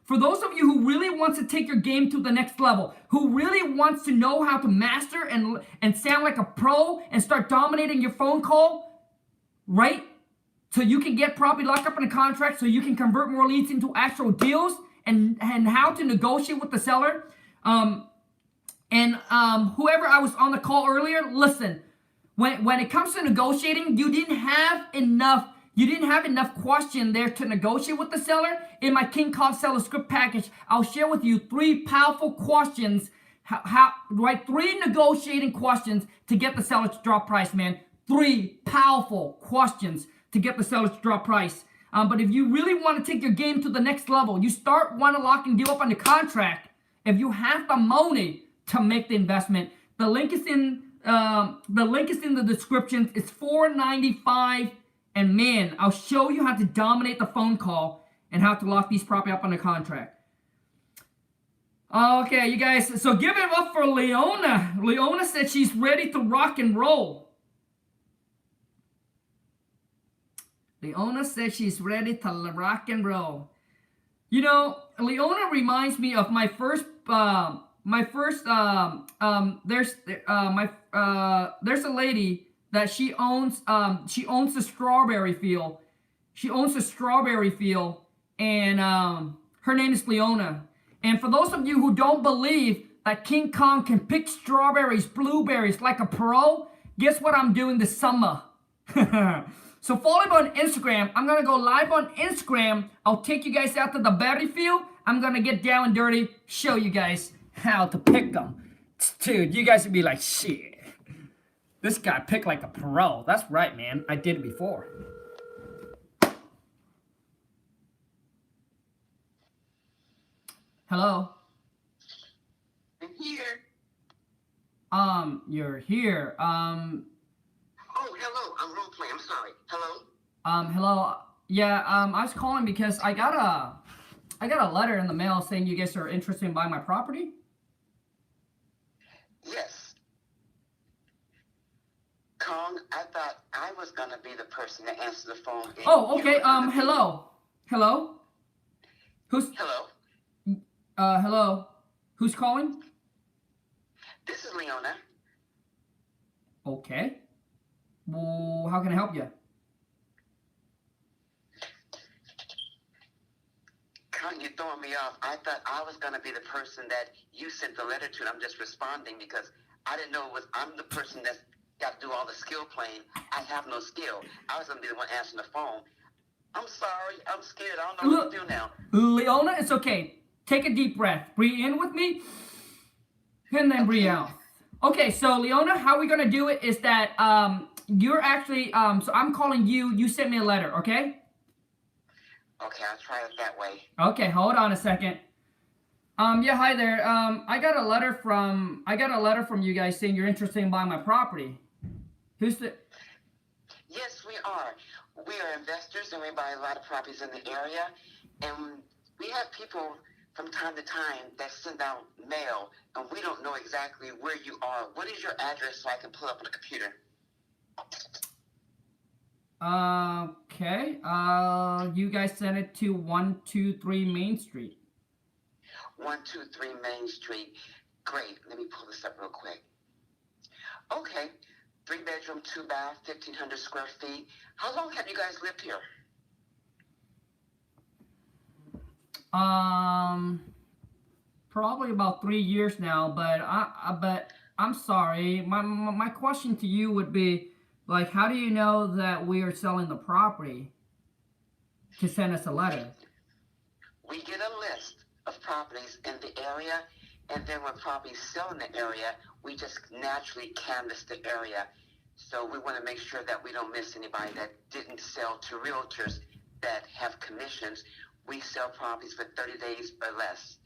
For those of you who really wants to take your game to the next level, who really wants to know how to master and sound like a pro and start dominating your phone call, right? So you can get property locked up in a contract, so you can convert more leads into actual deals, and how to negotiate with the seller. Whoever I was on the call earlier, listen, when it comes to negotiating, you didn't have enough question there to negotiate with the seller. In my King Kong seller script package, I'll share with you 3 powerful questions, three negotiating questions to get the seller to drop price, man. 3 powerful questions to get the seller to drop price. But if you really want to take your game to the next level, you want to lock and deal up on the contract. If you have the money to make the investment, the link is in the description. It's $4.95, and man, I'll show you how to dominate the phone call and how to lock these property up on the contract. Okay, you guys, so give it up for Leona. Leona said she's ready to rock and roll. Leona said she's ready to rock and roll. You know, Leona reminds me of there's a lady that she owns a strawberry field. She owns a strawberry field, and her name is Leona. And for those of you who don't believe that King Kong can pick strawberries, blueberries like a pro, guess what I'm doing this summer? So follow me on Instagram. I'm going to go live on Instagram. I'll take you guys out to the berry field. I'm going to get down and dirty, show you guys how to pick them. Dude, you guys would be like, shit. This guy picked like a pro. That's right, man. I did it before. Hello? I'm here. You're here. Oh, hello. I'm roleplay. I'm sorry. Hello? Hello. Yeah, I was calling because I got a letter in the mail saying you guys are interested in buying my property. Yes. Khang, I thought I was going to be the person to answer the phone. Oh, okay. Hello. Hello? Who's... Hello? Hello? Who's calling? This is Leona. Okay. Well, how can I help you? Khang, you're throwing me off. I thought I was going to be the person that you sent the letter to, and I'm just responding because I didn't know I'm the person that's got to do all the skill playing. I have no skill. I was going to be the one answering the phone. I'm sorry. I'm scared. I don't know what to do now. Leona, it's okay. Take a deep breath. Breathe in with me, and then breathe out. Okay, so Leona, how we're gonna do it is that you're actually so I'm calling you. You sent me a letter, okay? Okay, I'll try it that way. Okay, hold on a second. Yeah, hi there. I got a letter from you guys saying you're interested in buying my property. Who's the? Yes, we are. We are investors, and we buy a lot of properties in the area, and we have people from time to time that send out mail, and we don't know exactly where you are. What is your address so I can pull up on the computer? Okay. You guys sent it to 123 Main Street. 123 Main Street. Great. Let me pull this up real quick. Okay. 3-bedroom, 2-bath, 1,500 square feet. How long have you guys lived here? Probably about 3 years now, but I'm sorry. My question to you would be, like, how do you know that we are selling the property to send us a letter? We get a list of properties in the area, and then when properties sell in the area, we just naturally canvass the area. So we want to make sure that we don't miss anybody that didn't sell to realtors that have commissions. We sell properties for 30 days or less.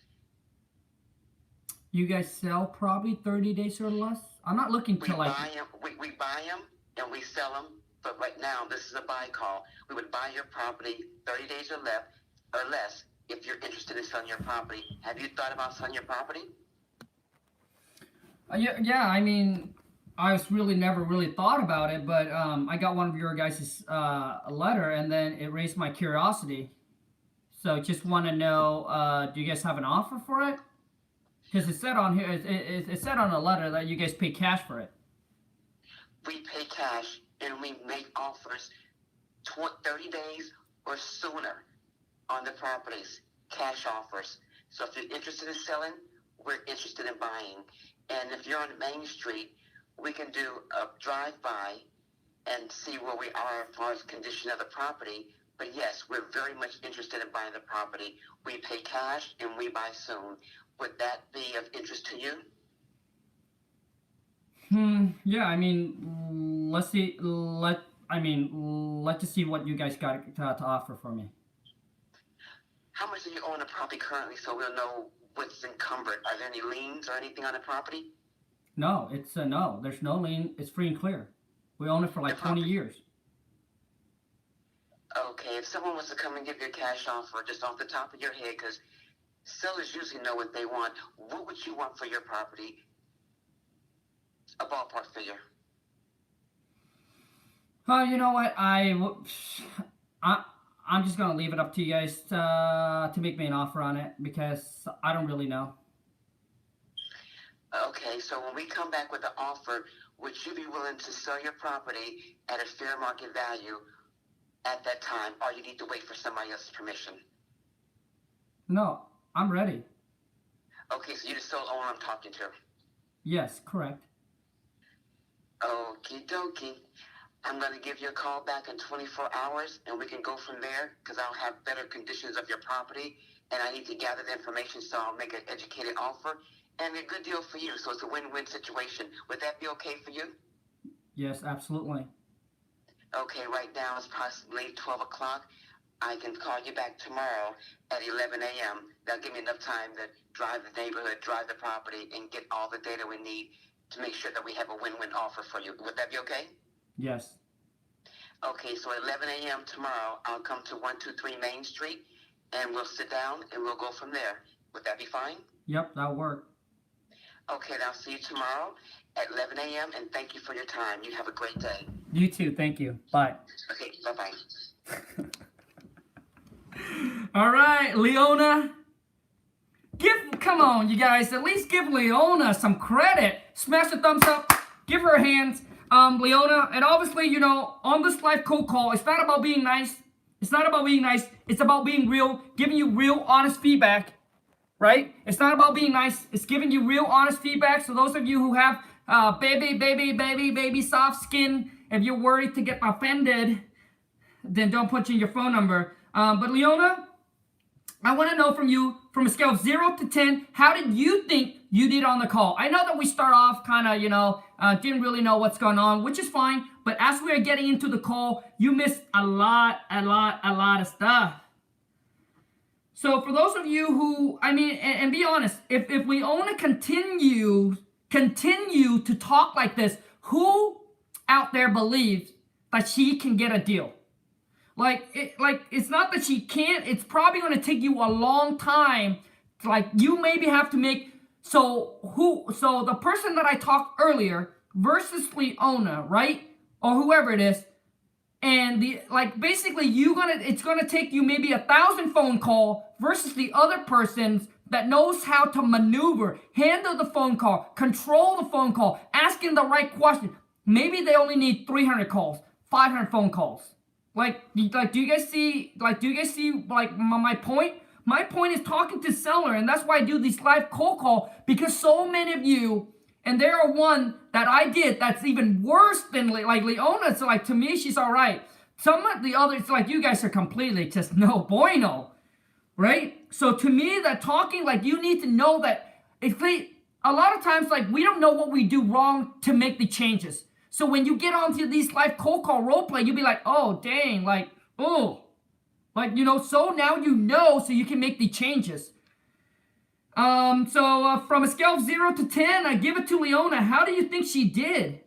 You guys sell property 30 days or less? I'm not looking to like... We buy them and we sell them, but right now this is a buy call. We would buy your property 30 days or less if you're interested in selling your property. Have you thought about selling your property? Yeah, I mean, I was never really thought about it, but I got one of your guys' letter, and then it raised my curiosity. So just want to know, do you guys have an offer for it? Because it said on here, it said on the letter that you guys pay cash for it. We pay cash, and we make offers 30 days or sooner on the properties, cash offers. So if you're interested in selling, we're interested in buying. And if you're on Main Street, we can do a drive-by and see where we are as far as condition of the property. But yes, we're very much interested in buying the property. We pay cash and we buy soon. Would that be of interest to you? Yeah, I mean, let's see. I mean, let's just see what you guys got to offer for me. How much do you own the property currently so we'll know what's encumbered? Are there any liens or anything on the property? No, it's no. There's no lien. It's free and clear. We own it for like 20 years. Okay, if someone was to come and give you a cash offer just off the top of your head, because sellers usually know what they want, what would you want for your property? A ballpark figure. You know what? I'm just gonna leave it up to you guys to make me an offer on it because I don't really know. Okay, so when we come back with the offer, would you be willing to sell your property at a fair market value at that time, or you need to wait for somebody else's permission? No, I'm ready. Okay, so you're the sole owner I'm talking to. Yes, correct. Okie dokie. I'm going to give you a call back in 24 hours, and we can go from there, because I'll have better conditions of your property, and I need to gather the information, so I'll make an educated offer, and a good deal for you, so it's a win-win situation. Would that be okay for you? Yes, absolutely. Okay, right now it's possibly 12 o'clock. I can call you back tomorrow at 11 a.m. That'll give me enough time to drive the neighborhood, drive the property, and get all the data we need to make sure that we have a win-win offer for you. Would that be okay? Yes. Okay, so at 11 a.m. tomorrow, I'll come to 123 Main Street, and we'll sit down, and we'll go from there. Would that be fine? Yep, that'll work. Okay, then I'll see you tomorrow at 11 a.m., and thank you for your time. You have a great day. You too. Thank you. Bye. Okay, bye-bye. All right, Leona. Come on, you guys. At least give Leona some credit. Smash the thumbs up. Give her hands. Leona, and obviously, you know, on this live cold call, it's not about being nice. It's not about being nice. It's about being real, giving you real, honest feedback, right? It's not about being nice. It's giving you real, honest feedback. So those of you who have baby soft skin, if you're worried to get offended, then don't put in your phone number. But Leona, I want to know from you, from a scale of 0 to 10, how did you think you did on the call? I know that we start off kind of, you know, didn't really know what's going on, which is fine. But as we are getting into the call, you missed a lot of stuff. So for those of you who, I mean, and be honest, if Leona continue to talk like this, who out there believes that she can get a deal? It's not that she can't. It's probably going to take you a long time. Like, you maybe have to make. So the person that I talked earlier versus Leona, right, or whoever it is, and basically it's gonna take you maybe 1,000 phone call versus the other person's that knows how to maneuver, handle the phone call, control the phone call, asking the right question. Maybe they only need 300 calls, 500 phone calls. Do you guys see my point? My point is talking to seller, and that's why I do these live cold call, because so many of you, and there are one that I did that's even worse than Leona. So to me, she's all right. Some of the others, you guys are completely just no bueno, right? So to me, that talking, you need to know that a lot of times, we don't know what we do wrong to make the changes. So when you get onto these live cold call role play, you'll be like, oh, dang, so now you know, so you can make the changes. From a scale of 0 to 10, I give it to Leona. How do you think she did?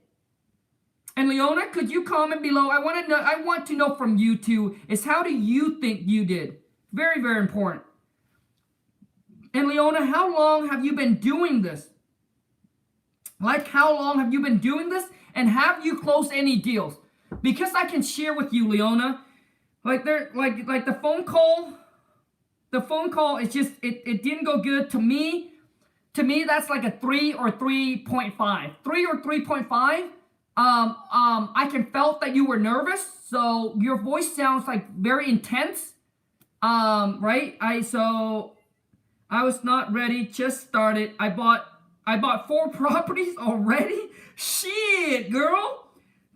And Leona, could you comment below? I want to know from you two is how do you think you did? Very, very important. And Leona, how long have you been doing this? How long have you been doing this? And have you closed any deals? Because I can share with you, Leona, the phone call, it's just, it didn't go good to me. To me, that's like a 3 or 3.5. 3 or 3.5. I can felt that you were nervous, so your voice sounds very intense. Right? I was not ready, just started. I bought 4 properties already. Shit, girl.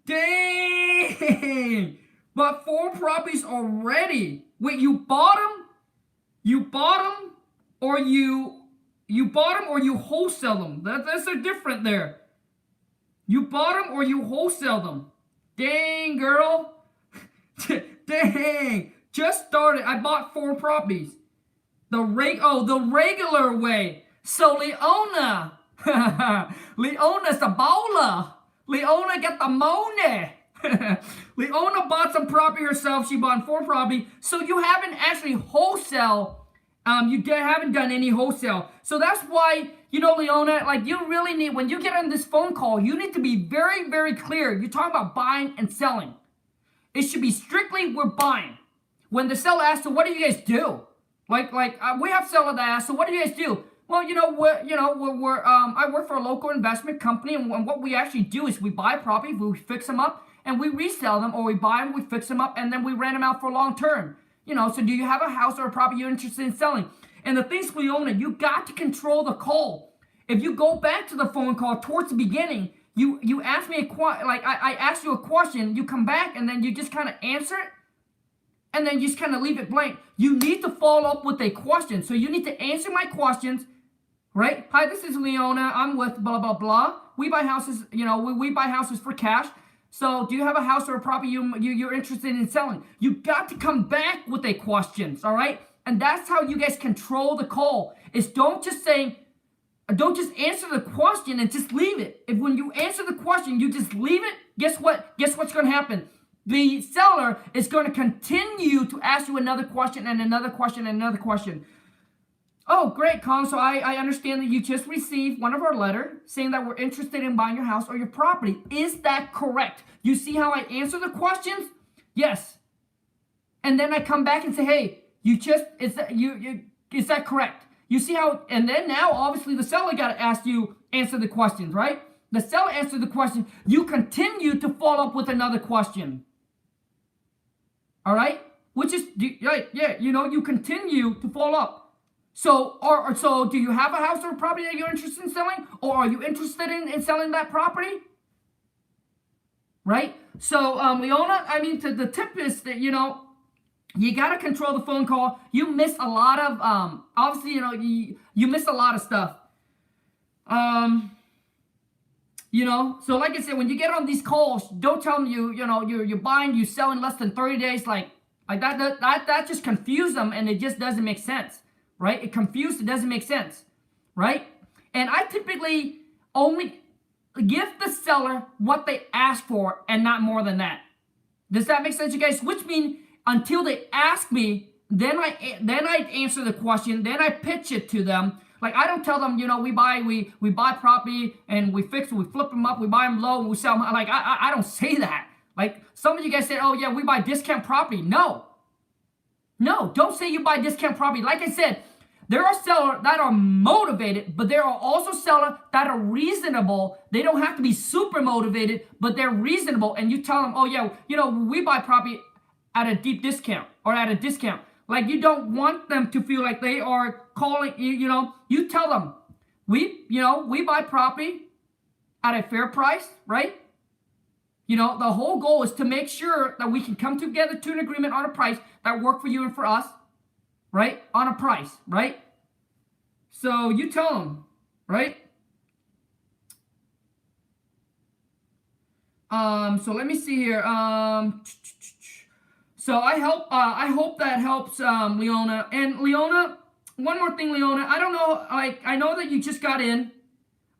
Dang. Bought 4 properties already. Wait, you bought them? You bought them or you wholesale them? That's a different there. You bought them or you wholesale them? Dang, girl. Dang. Just started. I bought 4 properties. The regular way. So Leona. Leona's the baller. Leona got the money. Leona bought some property herself. She bought 4 property. So you haven't actually wholesale. You haven't done any wholesale. So that's why, you know, Leona, like you really need, when you get on this phone call, you need to be very, very clear. You're talking about buying and selling. It should be strictly we're buying. When the seller asks, so what do you guys do? We have seller that asks, so what do you guys do? Well, I work for a local investment company, and what we actually do is we buy property, we fix them up, and we resell them, or we buy them, we fix them up, and then we rent them out for long term. You know, so do you have a house or a property you're interested in selling? And the things, Leona, you got to control the call. If you go back to the phone call towards the beginning, you ask me I asked you a question, you come back, and then you just kind of answer it, and then you just kind of leave it blank. You need to follow up with a question. So you need to answer my questions, right? Hi, this is Leona. I'm with blah, blah, blah. We buy houses, you know, we buy houses for cash. So do you have a house or a property you're interested in selling? You got to come back with a questions, all right? And that's how you guys control the call. Is don't just answer the question and just leave it. If when you answer the question, you just leave it, guess what? Guess what's going to happen? The seller is going to continue to ask you another question and another question and another question. Oh, great, Khang. So I understand that you just received one of our letters saying that we're interested in buying your house or your property. Is that correct? You see how I answer the questions? Yes. And then I come back and say, hey, is that correct? You see how, and then now obviously the seller got to answer the questions, right? The seller answered the question. You continue to follow up with another question. All right? Which is, right, yeah, you know, you continue to follow up. So, so do you have a house or a property that you're interested in selling? Or are you interested in selling that property? Right? So, Leona, I mean, the tip is that, you know, you got to control the phone call. You miss a lot of, obviously, you know, you miss a lot of stuff. You know, so like I said, when you get on these calls, don't tell them you're buying, you sell in less than 30 days. Like that just confuse them, and it just doesn't make sense. Right? It doesn't make sense, right? And I typically only give the seller what they ask for and not more than that. Does that make sense, you guys? Which means until they ask me, then I answer the question, then I pitch it to them. Like I don't tell them, you know, we buy property and we fix it, we flip them up, we buy them low and we sell them. Like I don't say that. Like some of you guys said, oh yeah, we buy discount property. No, don't say you buy discount property. Like I said, there are sellers that are motivated, but there are also sellers that are reasonable. They don't have to be super motivated, but they're reasonable. And you tell them, oh yeah, you know, we buy property at a deep discount or at a discount. Like you don't want them to feel like they are calling, you know, you tell them, we buy property at a fair price, right? You know, the whole goal is to make sure that we can come together to an agreement on a price that work for you and for us, right? On a price, right? So you tell them, right? So let me see here. So I hope that helps, Leona. And Leona, one more thing, Leona. I don't know, like I know that you just got in.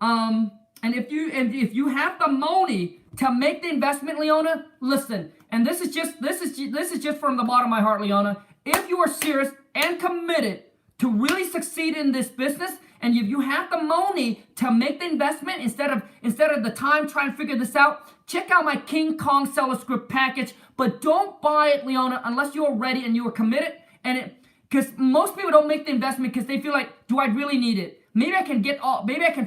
And if you have the money to make the investment, Leona, listen. And this is just from the bottom of my heart, Leona. If you are serious and committed to really succeed in this business, and if you have the money to make the investment instead of the time trying to figure this out, check out my King Kong seller script package. But don't buy it, Leona, unless you are ready and you are committed. And because most people don't make the investment because they feel like, do I really need it? Maybe I can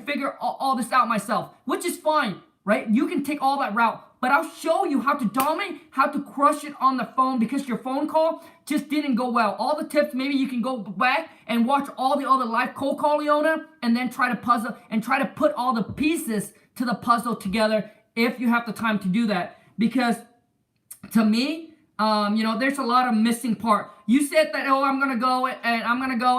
figure all this out myself, which is fine, right? You can take all that route. But I'll show you how to dominate, how to crush it on the phone because your phone call just didn't go well. All the tips, maybe you can go back and watch all the other live cold call, Leona, and then try to put all the pieces to the puzzle together if you have the time to do that. Because to me, you know, there's a lot of missing part. You said that, oh, I'm gonna go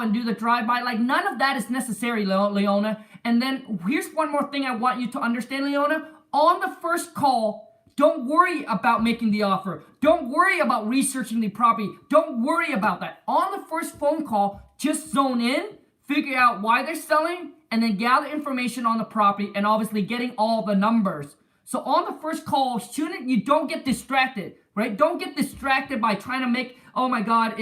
and do the drive-by. Like none of that is necessary, Leona. And then here's one more thing I want you to understand, Leona. On the first call, Don't worry about making the offer. Don't worry about researching the property. Don't worry about that. On the first phone call, just zone in, figure out why they're selling, and then gather information on the property and obviously getting all the numbers. So on the first call, you don't get distracted, right? Don't get distracted by trying to make, oh my God,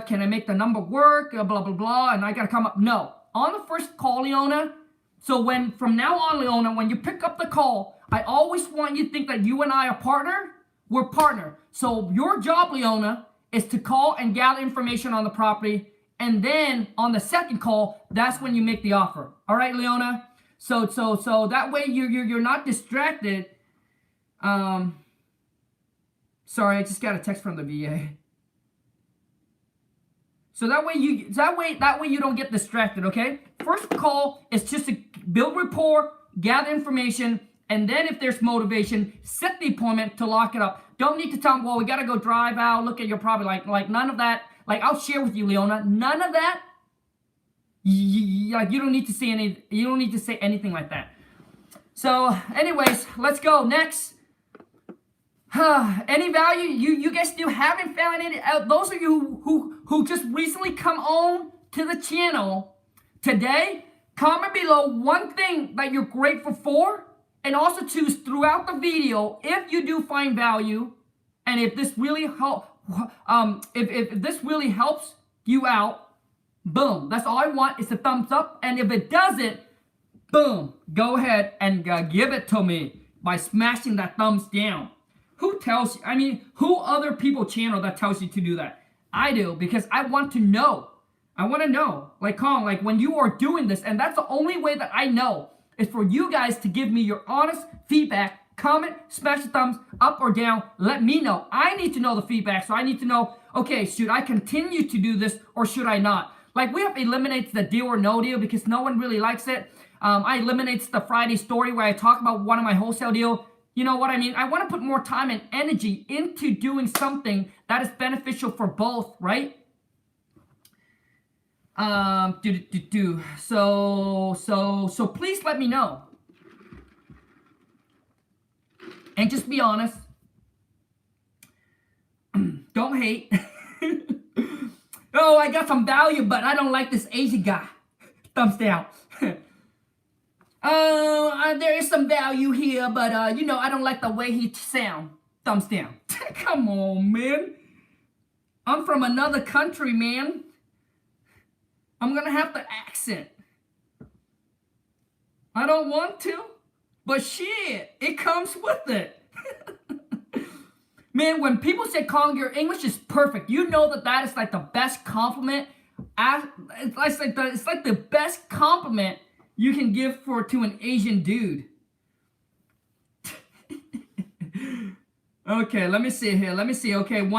can I make the number work? Blah, blah, blah, and I gotta come up. No. On the first call, Leona, so from now on, Leona, when you pick up the call, I always want you to think that you and I are partner. We're partner. So your job, Leona, is to call and gather information on the property. And then on the second call, that's when you make the offer. All right, Leona? So that way you're not distracted. Sorry, I just got a text from the VA. So that way you don't get distracted, okay? First call is just to build rapport, gather information, and then if there's motivation, set the appointment to lock it up. Don't need to tell them, well, we gotta go drive out, look at your property, like none of that. Like I'll share with you, Leona, none of that. You don't need to say anything like that. So, anyways, let's go next. Any value you guys still haven't found any? Those of you who just recently come on to the channel today, comment below one thing that you're grateful for, and also choose throughout the video if you do find value, and if this really if this really helps you out. Boom. That's all I want is a thumbs up, and if it doesn't, boom, go ahead and give it to me by smashing that thumbs down. Who tells you? I mean, who other people channel that tells you to do that? I do, because I want to know. I want to know. Like Khang, like when you are doing this, and that's the only way that I know, is for you guys to give me your honest feedback. Comment, smash the thumbs up or down. Let me know. I need to know the feedback, so I need to know, okay, should I continue to do this or should I not? Like we have eliminated the deal or no deal because no one really likes it. I eliminates the Friday story where I talk about one of my wholesale deal. You know what I mean? I want to put more time and energy into doing something that is beneficial for both, right? So please let me know. And just be honest. Don't hate. Oh, I got some value, but I don't like this Asian guy. Thumbs down. There is some value here, but I don't like the way he sound. Thumbs down. Come on, man. I'm from another country, man. I'm gonna have the accent. I don't want to, but shit, it comes with it. Man, when people say, Khang, your English is perfect, you know that is like the best compliment. It's like the best compliment you can give to an Asian dude. Okay, let me see here. Okay,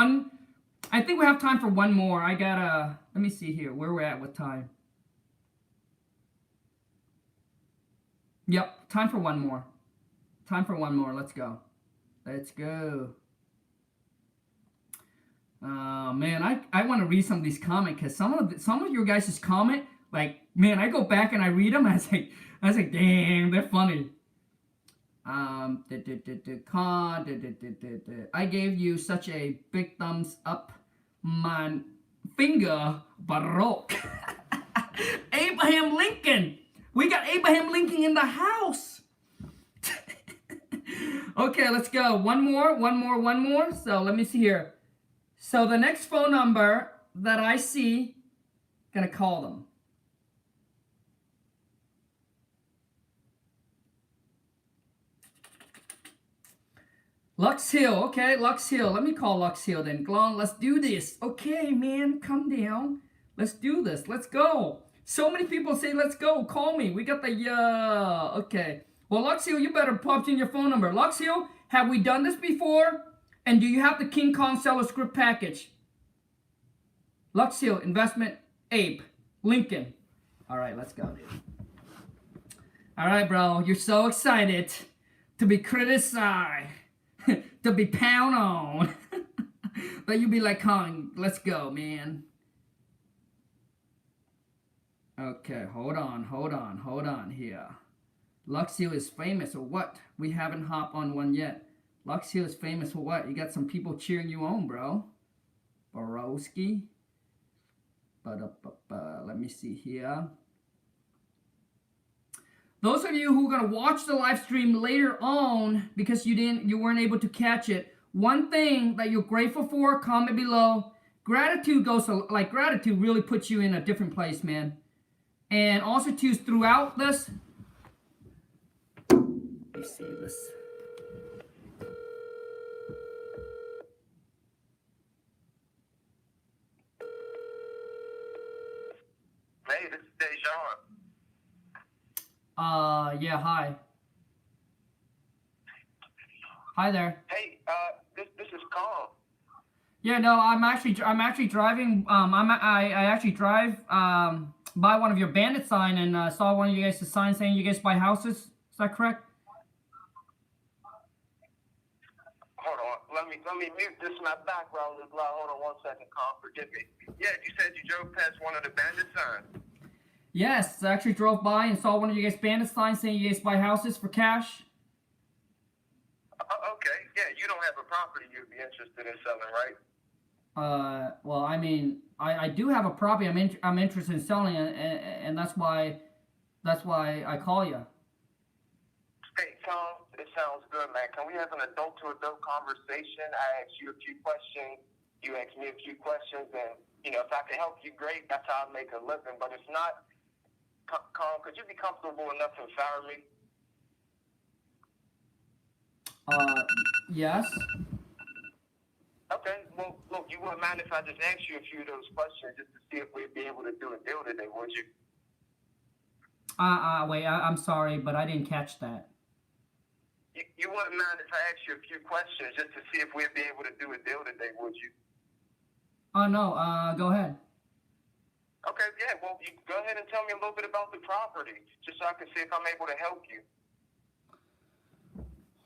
I think we have time for one more. Let me see here where we're at with time. Yep, time for one more. Let's go. Man, I want to read some of these comments, because some of your guys' comment, like, man, I go back and I read them. I was like, dang, they're funny. I gave you such a big thumbs up, my finger baroque. Abraham Lincoln. We got Abraham Lincoln in the house. Okay, let's go. One more. So let me see here. So the next phone number that I see, gonna call them. Lux Hill, okay, Lux Hill. Let me call Lux Hill then. Glon, let's do this. Okay, man, come down. Let's do this. Let's go. So many people say, let's go. Call me. We got the, okay. Well, Lux Hill, you better pop in your phone number. Lux Hill, have we done this before? And do you have the King Kong seller script package? Lux Hill, investment, Abe, Lincoln. All right, let's go, dude. All right, bro, you're so excited to be criticized, to be pound on, that you be like, Khang, let's go, man. Okay, hold on here. Lux Hill is famous or what? We haven't hopped on one yet. Lux Hill is famous for what? You got some people cheering you on, bro. Borowski. Let me see here. Those of you who are gonna watch the live stream later on because you weren't able to catch it. One thing that you're grateful for, comment below. Gratitude gratitude really puts you in a different place, man. And also too, throughout this. Let me see this. Hey, this is Dejan. Yeah, hi. Hi there. Hey, this is Khang. Yeah, no, I'm actually driving. I actually drive by one of your bandit sign and saw one of you guys' sign saying you guys buy houses. Is that correct? Hold on, let me mute this. My background is loud. Hold on 1 second, Khang. Forgive me. Yeah, you said you drove past one of the bandit signs. Yes, I actually drove by and saw one of you guys' bandit signs saying you guys buy houses for cash. Okay, yeah, you don't have a property you'd be interested in selling, right? Well, I mean, I do have a property I'm interested in selling, and that's why I call you. Hey, Tom, it sounds good, man. Can we have an adult-to-adult conversation? I ask you a few questions, you ask me a few questions, and, if I can help you, great. That's how I make a living. But if not, Khang, could you be comfortable enough to fire me? Yes. Okay, well, look, you wouldn't mind if I just asked you a few of those questions just to see if we'd be able to do a deal today, would you? Wait, I'm sorry, but I didn't catch that. You wouldn't mind if I asked you a few questions just to see if we'd be able to do a deal today, would you? No, go ahead. Okay, yeah, well, you go ahead and tell me a little bit about the property, just so I can see if I'm able to help you.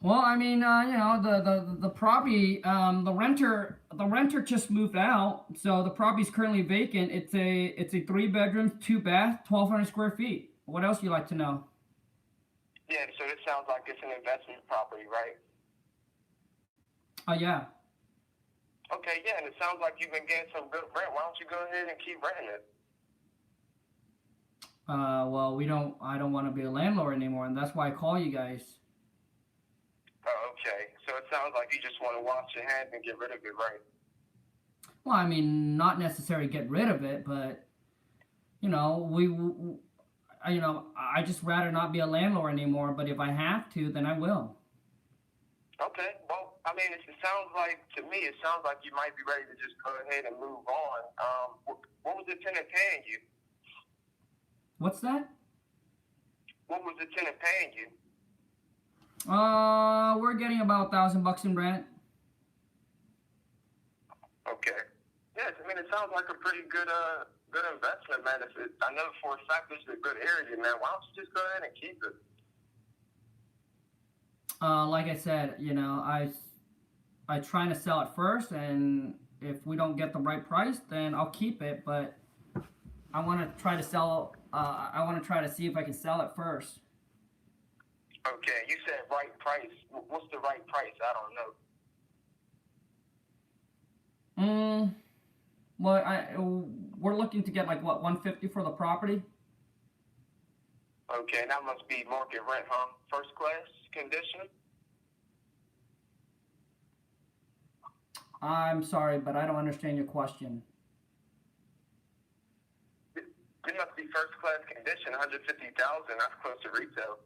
Well, I mean, the property, the renter just moved out, so the property's currently vacant. It's a 3 bedrooms, 2 bath, 1,200 square feet. What else you like to know? Yeah, so it sounds like it's an investment property, right? Yeah. Okay, yeah, and it sounds like you've been getting some good rent. Why don't you go ahead and keep renting it? Well, I don't want to be a landlord anymore, and that's why I call you guys. Oh, okay. So it sounds like you just want to wash your hands and get rid of it, right? Well, I mean, not necessarily get rid of it, but I just rather not be a landlord anymore. But if I have to, then I will. Okay. Well, I mean, it sounds like you might be ready to just go ahead and move on. What was the tenant paying you? What's that? What was the tenant paying you? We're getting about $1,000 in rent. Okay. Yes, I mean, it sounds like a pretty good investment, man. I know for a fact this is a good area, man. Why don't you just go ahead and keep it? Like I said, I try to sell it first, and if we don't get the right price, then I'll keep it. But I want to try to sell. I want to try to see if I can sell it first. Okay, you said right price. What's the right price? I don't know. Well, we're looking to get like what, $150 for the property. Okay, that must be market rent, huh? First class condition? I'm sorry, but I don't understand your question. It must be first class condition, 150,000. That's close to retail.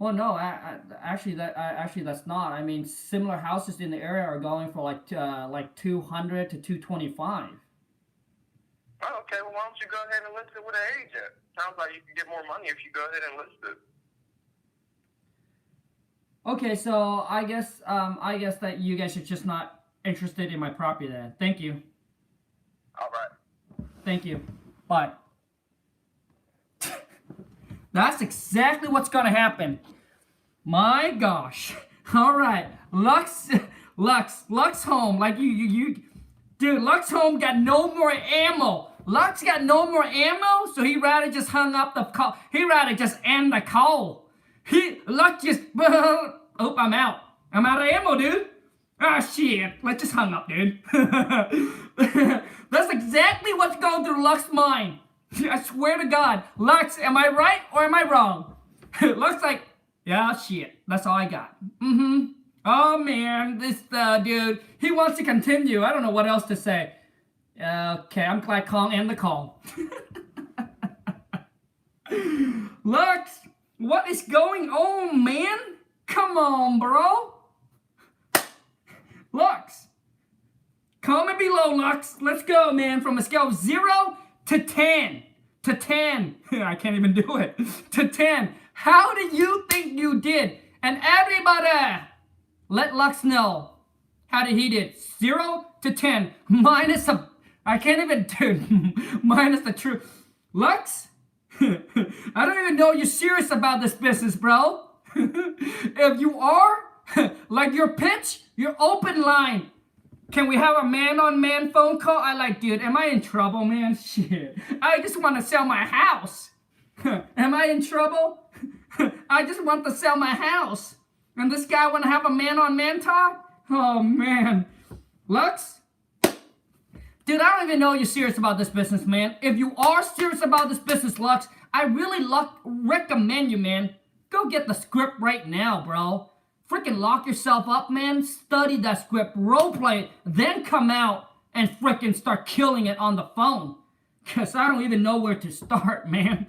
Well, no, actually that's not. I mean, similar houses in the area are going for like 200 to 225. Oh, okay. Well, why don't you go ahead and list it with an agent? Sounds like you can get more money if you go ahead and list it. Okay, so I guess that you guys are just not interested in my property then. Thank you. All right. Thank you. Bye. That's exactly what's gonna happen. My gosh. All right, Lux Home. Like you, dude. Lux Home got no more ammo. Lux got no more ammo, so he rather just hung up the call. He rather just end the call. Lux just Oh, I'm out. I'm out of ammo, dude. Ah, shit. Let's just hung up, dude. That's exactly what's going through Lux's mind. I swear to God. Lux, am I right or am I wrong? Lux like, yeah, shit. That's all I got. Oh, man. This dude, he wants to continue. I don't know what else to say. Okay, I'm glad Khang and the call. Lux, what is going on, man? Come on, bro. Lux. Comment below, Lux. Let's go, man. From a scale of 0 to 10. To 10. I can't even do it. To 10. How do you think you did? And everybody, let Lux know how did he did. 0 to 10. Minus a... I can't even do... minus the truth. Lux? I don't even know you're serious about this business, bro. If you are, like your pitch, your open line. Can we have a man-on-man phone call? I like, dude, am I in trouble, man? Shit. I just want to sell my house. Am I in trouble? I just want to sell my house. And this guy want to have a man-on-man talk? Oh, man. Lux? Dude, I don't even know you're serious about this business, man. If you are serious about this business, Lux, I really recommend you, man. Go get the script right now, bro. Freaking lock yourself up, man. Study that script, roleplay it, then come out and freaking start killing it on the phone. Because I don't even know where to start, man.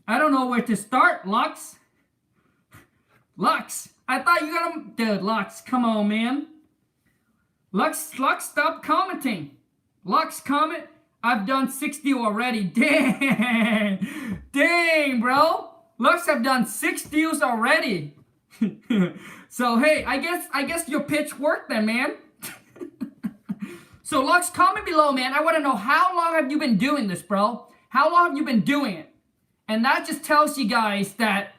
I don't know where to start, Lux. Lux, I thought you got him. Dude, Lux, come on, man. Lux, stop commenting. Lux, comment. I've done 60 already. Dang. Dang, bro. Lux have done 6 deals already. So, hey, I guess your pitch worked then, man. So, Lux, comment below, man. I want to know, how long have you been doing this, bro? How long have you been doing it? And that just tells you guys that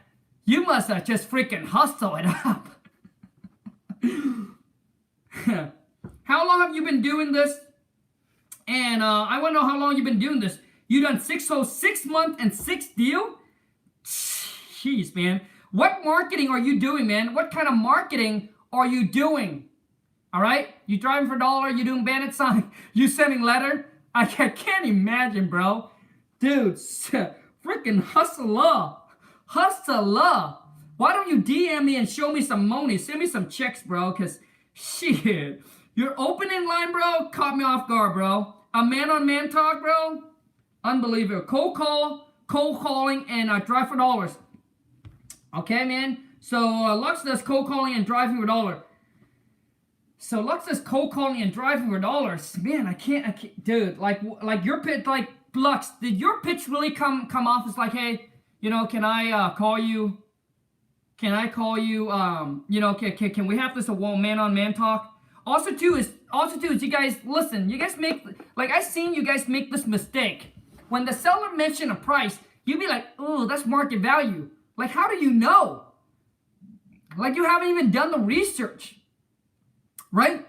you must have just freaking hustled it up. How long have you been doing this? And I want to know how long you've been doing this. You done 6 months and 6 deal? Jeez, man. What marketing are you doing, man? What kind of marketing are you doing? All right? You driving for $1, you doing bandit sign, you sending letter? I can't imagine, bro. Dude, freaking hustler. Hustler. Why don't you DM me and show me some money? Send me some checks, bro, because shit. Your opening line, bro, caught me off guard, bro. A man-on-man talk, bro. Unbelievable. Cold calling, and drive for $1. Okay, man. So Lux does cold calling and driving for $1. So Lux does cold calling and driving for $1. Man, I can't, dude. Like your pitch, like Lux, did your pitch really come off as like, hey, you know, can I call you? Can I call you? You know, can we have this a man-on-man talk? Also too is you guys listen. You guys make, like, I seen you guys make this mistake. When the seller mentioned a price, you be like, oh, that's market value. Like, how do you know? Like, you haven't even done the research, right?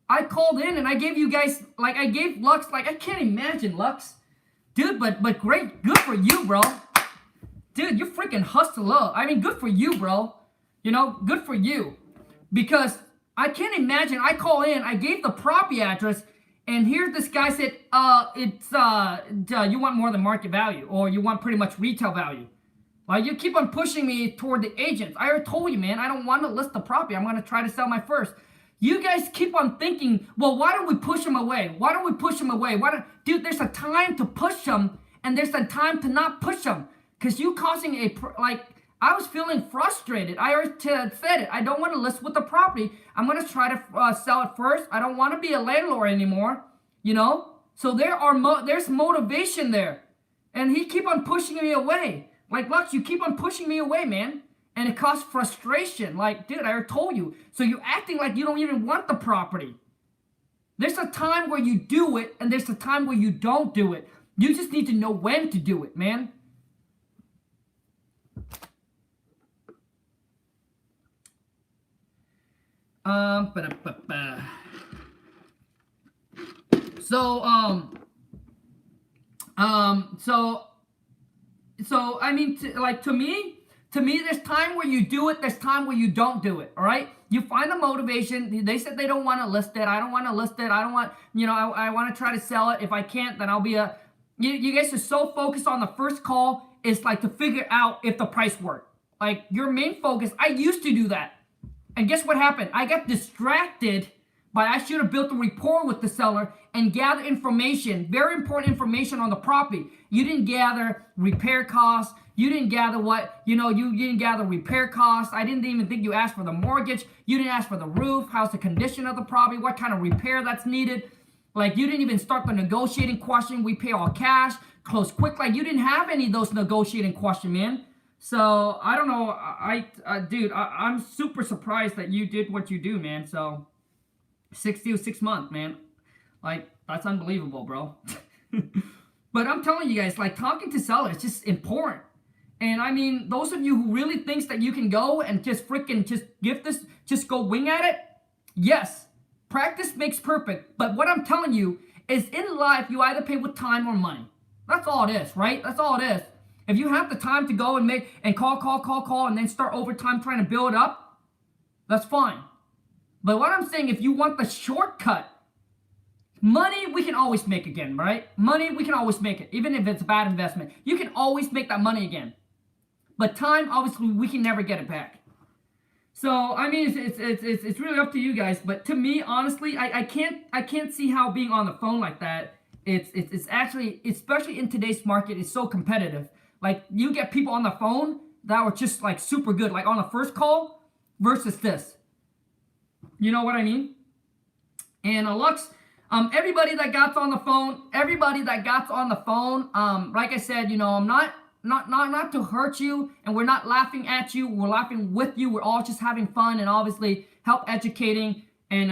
I called in and I gave you guys, like, I gave Lux, like, I can't imagine, Lux. Dude, but great, good for you, bro. Dude, you freaking hustle up. I mean, good for you, bro. You know, good for you. Because I can't imagine, I call in, I gave the property address, and here this guy said, you want more than market value, or you want pretty much retail value. Like, you keep on pushing me toward the agents. I already told you, man, I don't want to list the property. I'm going to try to sell my first. You guys keep on thinking, well, why don't we push them away? Why don't we push them away? Dude, there's a time to push them, and there's a time to not push them. Because you causing I was feeling frustrated. I already said it. I don't want to list with the property. I'm going to try to sell it first. I don't want to be a landlord anymore, you know? So there's motivation there. And he keep on pushing me away. Like, Lux, you keep on pushing me away, man. And it causes frustration. Like, dude, I already told you. So you're acting like you don't even want the property. There's a time where you do it, and there's a time where you don't do it. You just need to know when to do it, man. So I mean, to me, To me, there's time where you do it, there's time where you don't do it, all right? You find the motivation. They said they don't want to list it. I don't want to list it. I don't want, I want to try to sell it. If I can't, then I'll be you guys are so focused on the first call, it's like to figure out if the price worked. Like, your main focus, I used to do that. And guess what happened? I got distracted by I should have built a rapport with the seller and gather information, very important information on the property. You didn't gather repair costs. You didn't gather you didn't gather repair costs. I didn't even think you asked for the mortgage. You didn't ask for the roof. How's the condition of the property? What kind of repair that's needed? Like, you didn't even start the negotiating question. We pay all cash, close quick. Like, you didn't have any of those negotiating questions, man. So, I don't know. Dude, I'm super surprised that you did what you do, man. So, 6 deals, 6 months, man. Like, that's unbelievable, bro. But I'm telling you guys, like, talking to sellers is just important. And I mean, those of you who really thinks that you can go and just just go wing at it, yes, practice makes perfect. But what I'm telling you is, in life, you either pay with time or money. That's all it is, right? That's all it is. If you have the time to go and call, and then start overtime trying to build up, that's fine. But what I'm saying, if you want the shortcut, money we can always make again, right? Money, we can always make it, even if it's a bad investment. You can always make that money again. But time, obviously, we can never get it back. So, I mean, it's really up to you guys. But to me, honestly, I can't see how being on the phone like that, it's actually, especially in today's market, it's so competitive. Like, you get people on the phone that were just, like, super good, like on the first call versus this. You know what I mean? And Lux, everybody that got on the phone, like I said, I'm not to hurt you, and we're not laughing at you. We're laughing with you. We're all just having fun, and obviously help educating and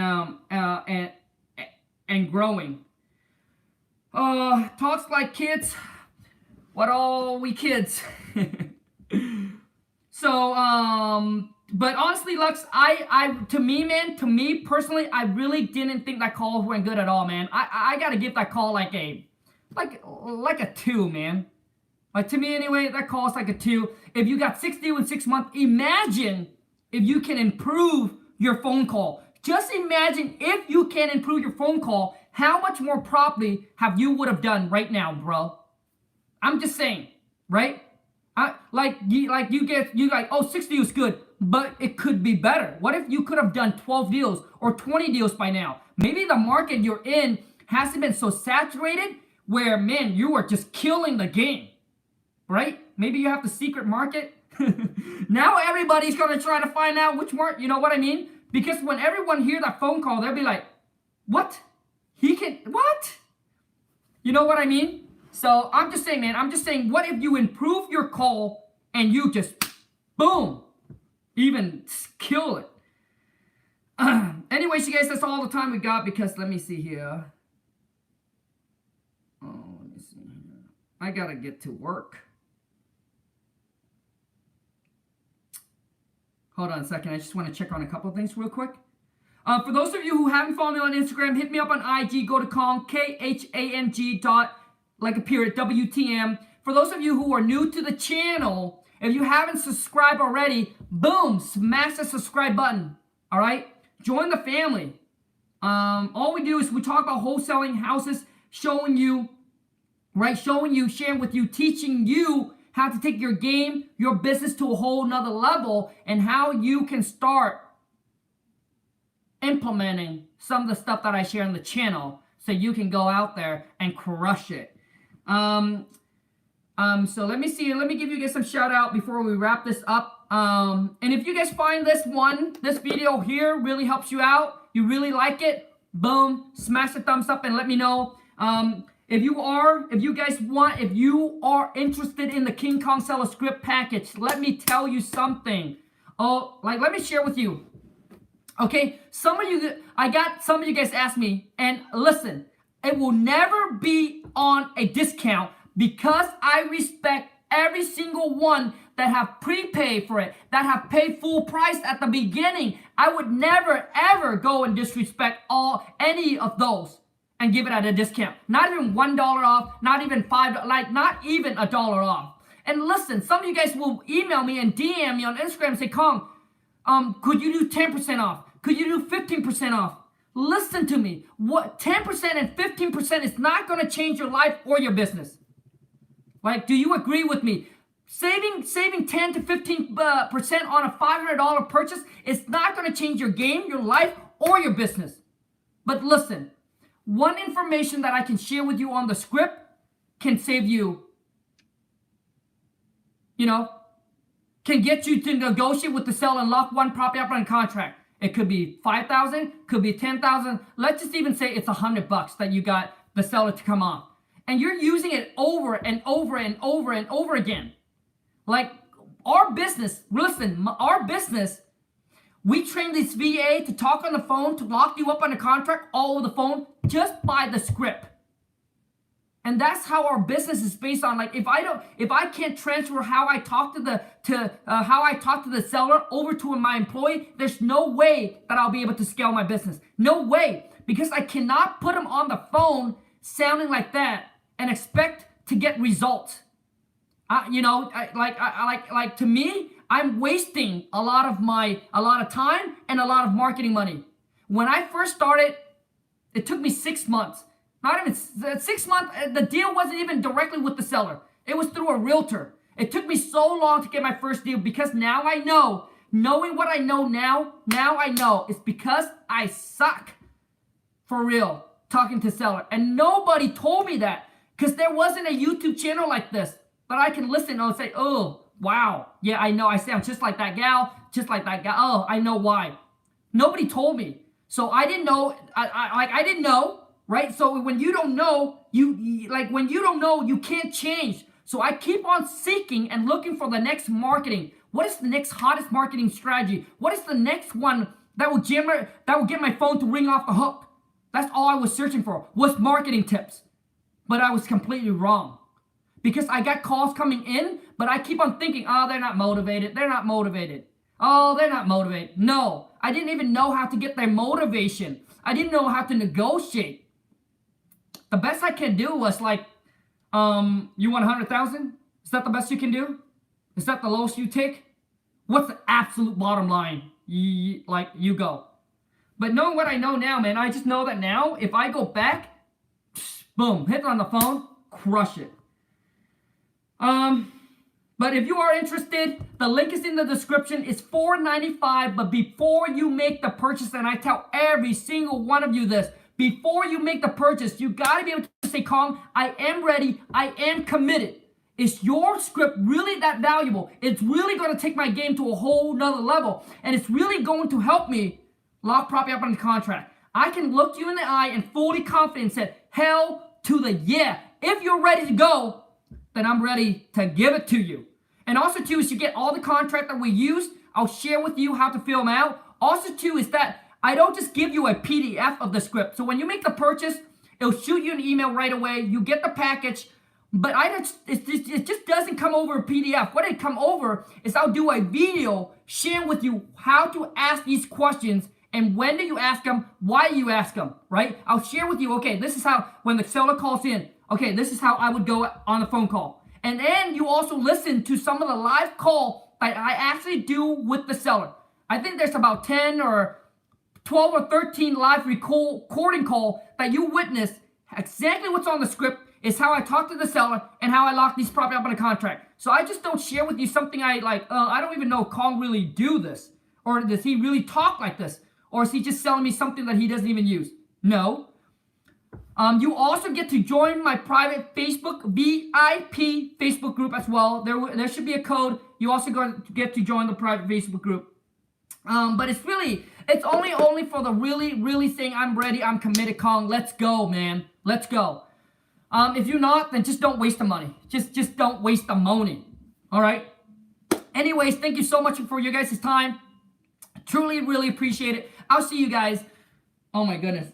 growing. Talks like kids. What all we kids? So, but honestly, Lux, to me personally, I really didn't think that call went good at all, man. I gotta give that call like a 2, man. Like, to me anyway, that call is like a 2. If you got 6 deals in 6 months, imagine if you can improve your phone call. Just imagine if you can improve your phone call, how much more properly would have done right now, bro. I'm just saying, right? Oh, 6 deals good, but it could be better. What if you could have done 12 deals or 20 deals by now? Maybe the market you're in hasn't been so saturated where, man, you are just killing the game, right? Maybe you have the secret market. Now everybody's going to try to find out which market, you know what I mean? Because when everyone hear that phone call, they'll be like, what? What? You know what I mean? So I'm just saying, man, what if you improve your call and you just, boom, even kill it? Anyways, you guys, that's all the time we got, because let me see here. Oh, let me see here. I got to get to work. Hold on a second. I just want to check on a couple of things real quick. For those of you who haven't followed me on Instagram, hit me up on IG. Go to Khang, Khang. Like a period, WTM. For those of you who are new to the channel, if you haven't subscribed already, boom, smash the subscribe button. All right, join the family. All we do is we talk about wholesaling houses, showing you, sharing with you, teaching you how to take your game, your business to a whole nother level, and how you can start implementing some of the stuff that I share on the channel, so you can go out there and crush it. So let me see. Let me give you guys some shout out before we wrap this up. And if you guys find this video here really helps you out, you really like it, boom, smash the thumbs up and let me know. If you are interested in the King Kong Seller Script package, let me tell you something. Let me share with you. Okay, I got some of you guys asked me, and listen, it will never be on a discount, because I respect every single one that have prepaid for it, that have paid full price at the beginning. I would never, ever go and disrespect any of those and give it at a discount. Not even $1 off, not even $5, not even $1 off. And listen, some of you guys will email me and DM me on Instagram and say, Khang, could you do 10% off? Could you do 15% off? Listen to me. What 10% and 15% is not going to change your life or your business. Like, do you agree with me? Saving 10 to 15% on a $500 purchase is not going to change your game, your life, or your business. But listen, one information that I can share with you on the script can save you, can get you to negotiate with the seller and lock one property up on a contract. It could be $5,000, could be $10,000. Let's just even say it's $100 that you got the seller to come on. And you're using it over and over and over and over again. Like our business, listen, our business, we train this VA to talk on the phone, to lock you up on a contract all over the phone, just by the script. And that's how our business is based on. Like, if I can't transfer how I talk to the seller over to my employee, there's no way that I'll be able to scale my business. No way, because I cannot put them on the phone sounding like that and expect to get results. To me, I'm wasting a lot of time and a lot of marketing money. When I first started, it took me 6 months. Not even 6 months. The deal wasn't even directly with the seller. It was through a realtor. It took me so long to get my first deal because now I know, knowing what I know now I know it's because I suck for real talking to seller. And nobody told me that because there wasn't a YouTube channel like this that I can listen and say, oh, wow. Yeah, I know I sound just like that gal, just like that guy. Oh, I know why. Nobody told me. So I didn't know. I didn't know. Right? So when you don't know, you can't change. So I keep on seeking and looking for the next marketing. What is the next hottest marketing strategy? What is the next one that will get my phone to ring off the hook? That's all I was searching for, was marketing tips. But I was completely wrong. Because I got calls coming in, but I keep on thinking, oh, they're not motivated. They're not motivated. Oh, they're not motivated. No, I didn't even know how to get their motivation. I didn't know how to negotiate. The best I can do was like, you want 100,000? Is that the best you can do? Is that the lowest you take? What's the absolute bottom line? You go. But knowing what I know now, man, I just know that now, if I go back, boom, hit on the phone, crush it. But if you are interested, the link is in the description. It's $4.95, but before you make the purchase, and I tell every single one of you this, before you make the purchase, you got to be able to say, Khang, I am ready. I am committed. Is your script really that valuable? It's really going to take my game to a whole nother level. And it's really going to help me lock property up on the contract. I can look you in the eye and fully confident say, hell to the yeah. If you're ready to go, then I'm ready to give it to you. And also, too, is you get all the contract that we use. I'll share with you how to fill them out. Also, too, is that I don't just give you a PDF of the script. So when you make the purchase, it'll shoot you an email right away. You get the package, but it just doesn't come over a PDF. What it come over is I'll do a video sharing with you how to ask these questions and when do you ask them, why you ask them, right? I'll share with you, okay, this is how, when the seller calls in, okay, this is how I would go on the phone call. And then you also listen to some of the live call that I actually do with the seller. I think there's about 10 or 12 or 13 live recording call that you witness. Exactly what's on the script is how I talk to the seller and how I lock these property up on a contract. So I just don't share with you something I don't even know if Khang really do this. Or does he really talk like this? Or is he just selling me something that he doesn't even use? No. You also get to join my private Facebook, VIP Facebook group as well. There should be a code. You also get to join the private Facebook group. But it's only for the really saying I'm ready, I'm committed, Khang. Let's go, man. Let's go. If you're not, then just don't waste the money. Just don't waste the money. All right. Anyways, thank you so much for your guys' time. Truly, really appreciate it. I'll see you guys. Oh my goodness.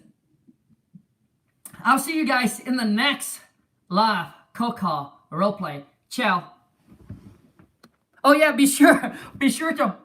I'll see you guys in the next live call roleplay. Ciao. Oh yeah, be sure to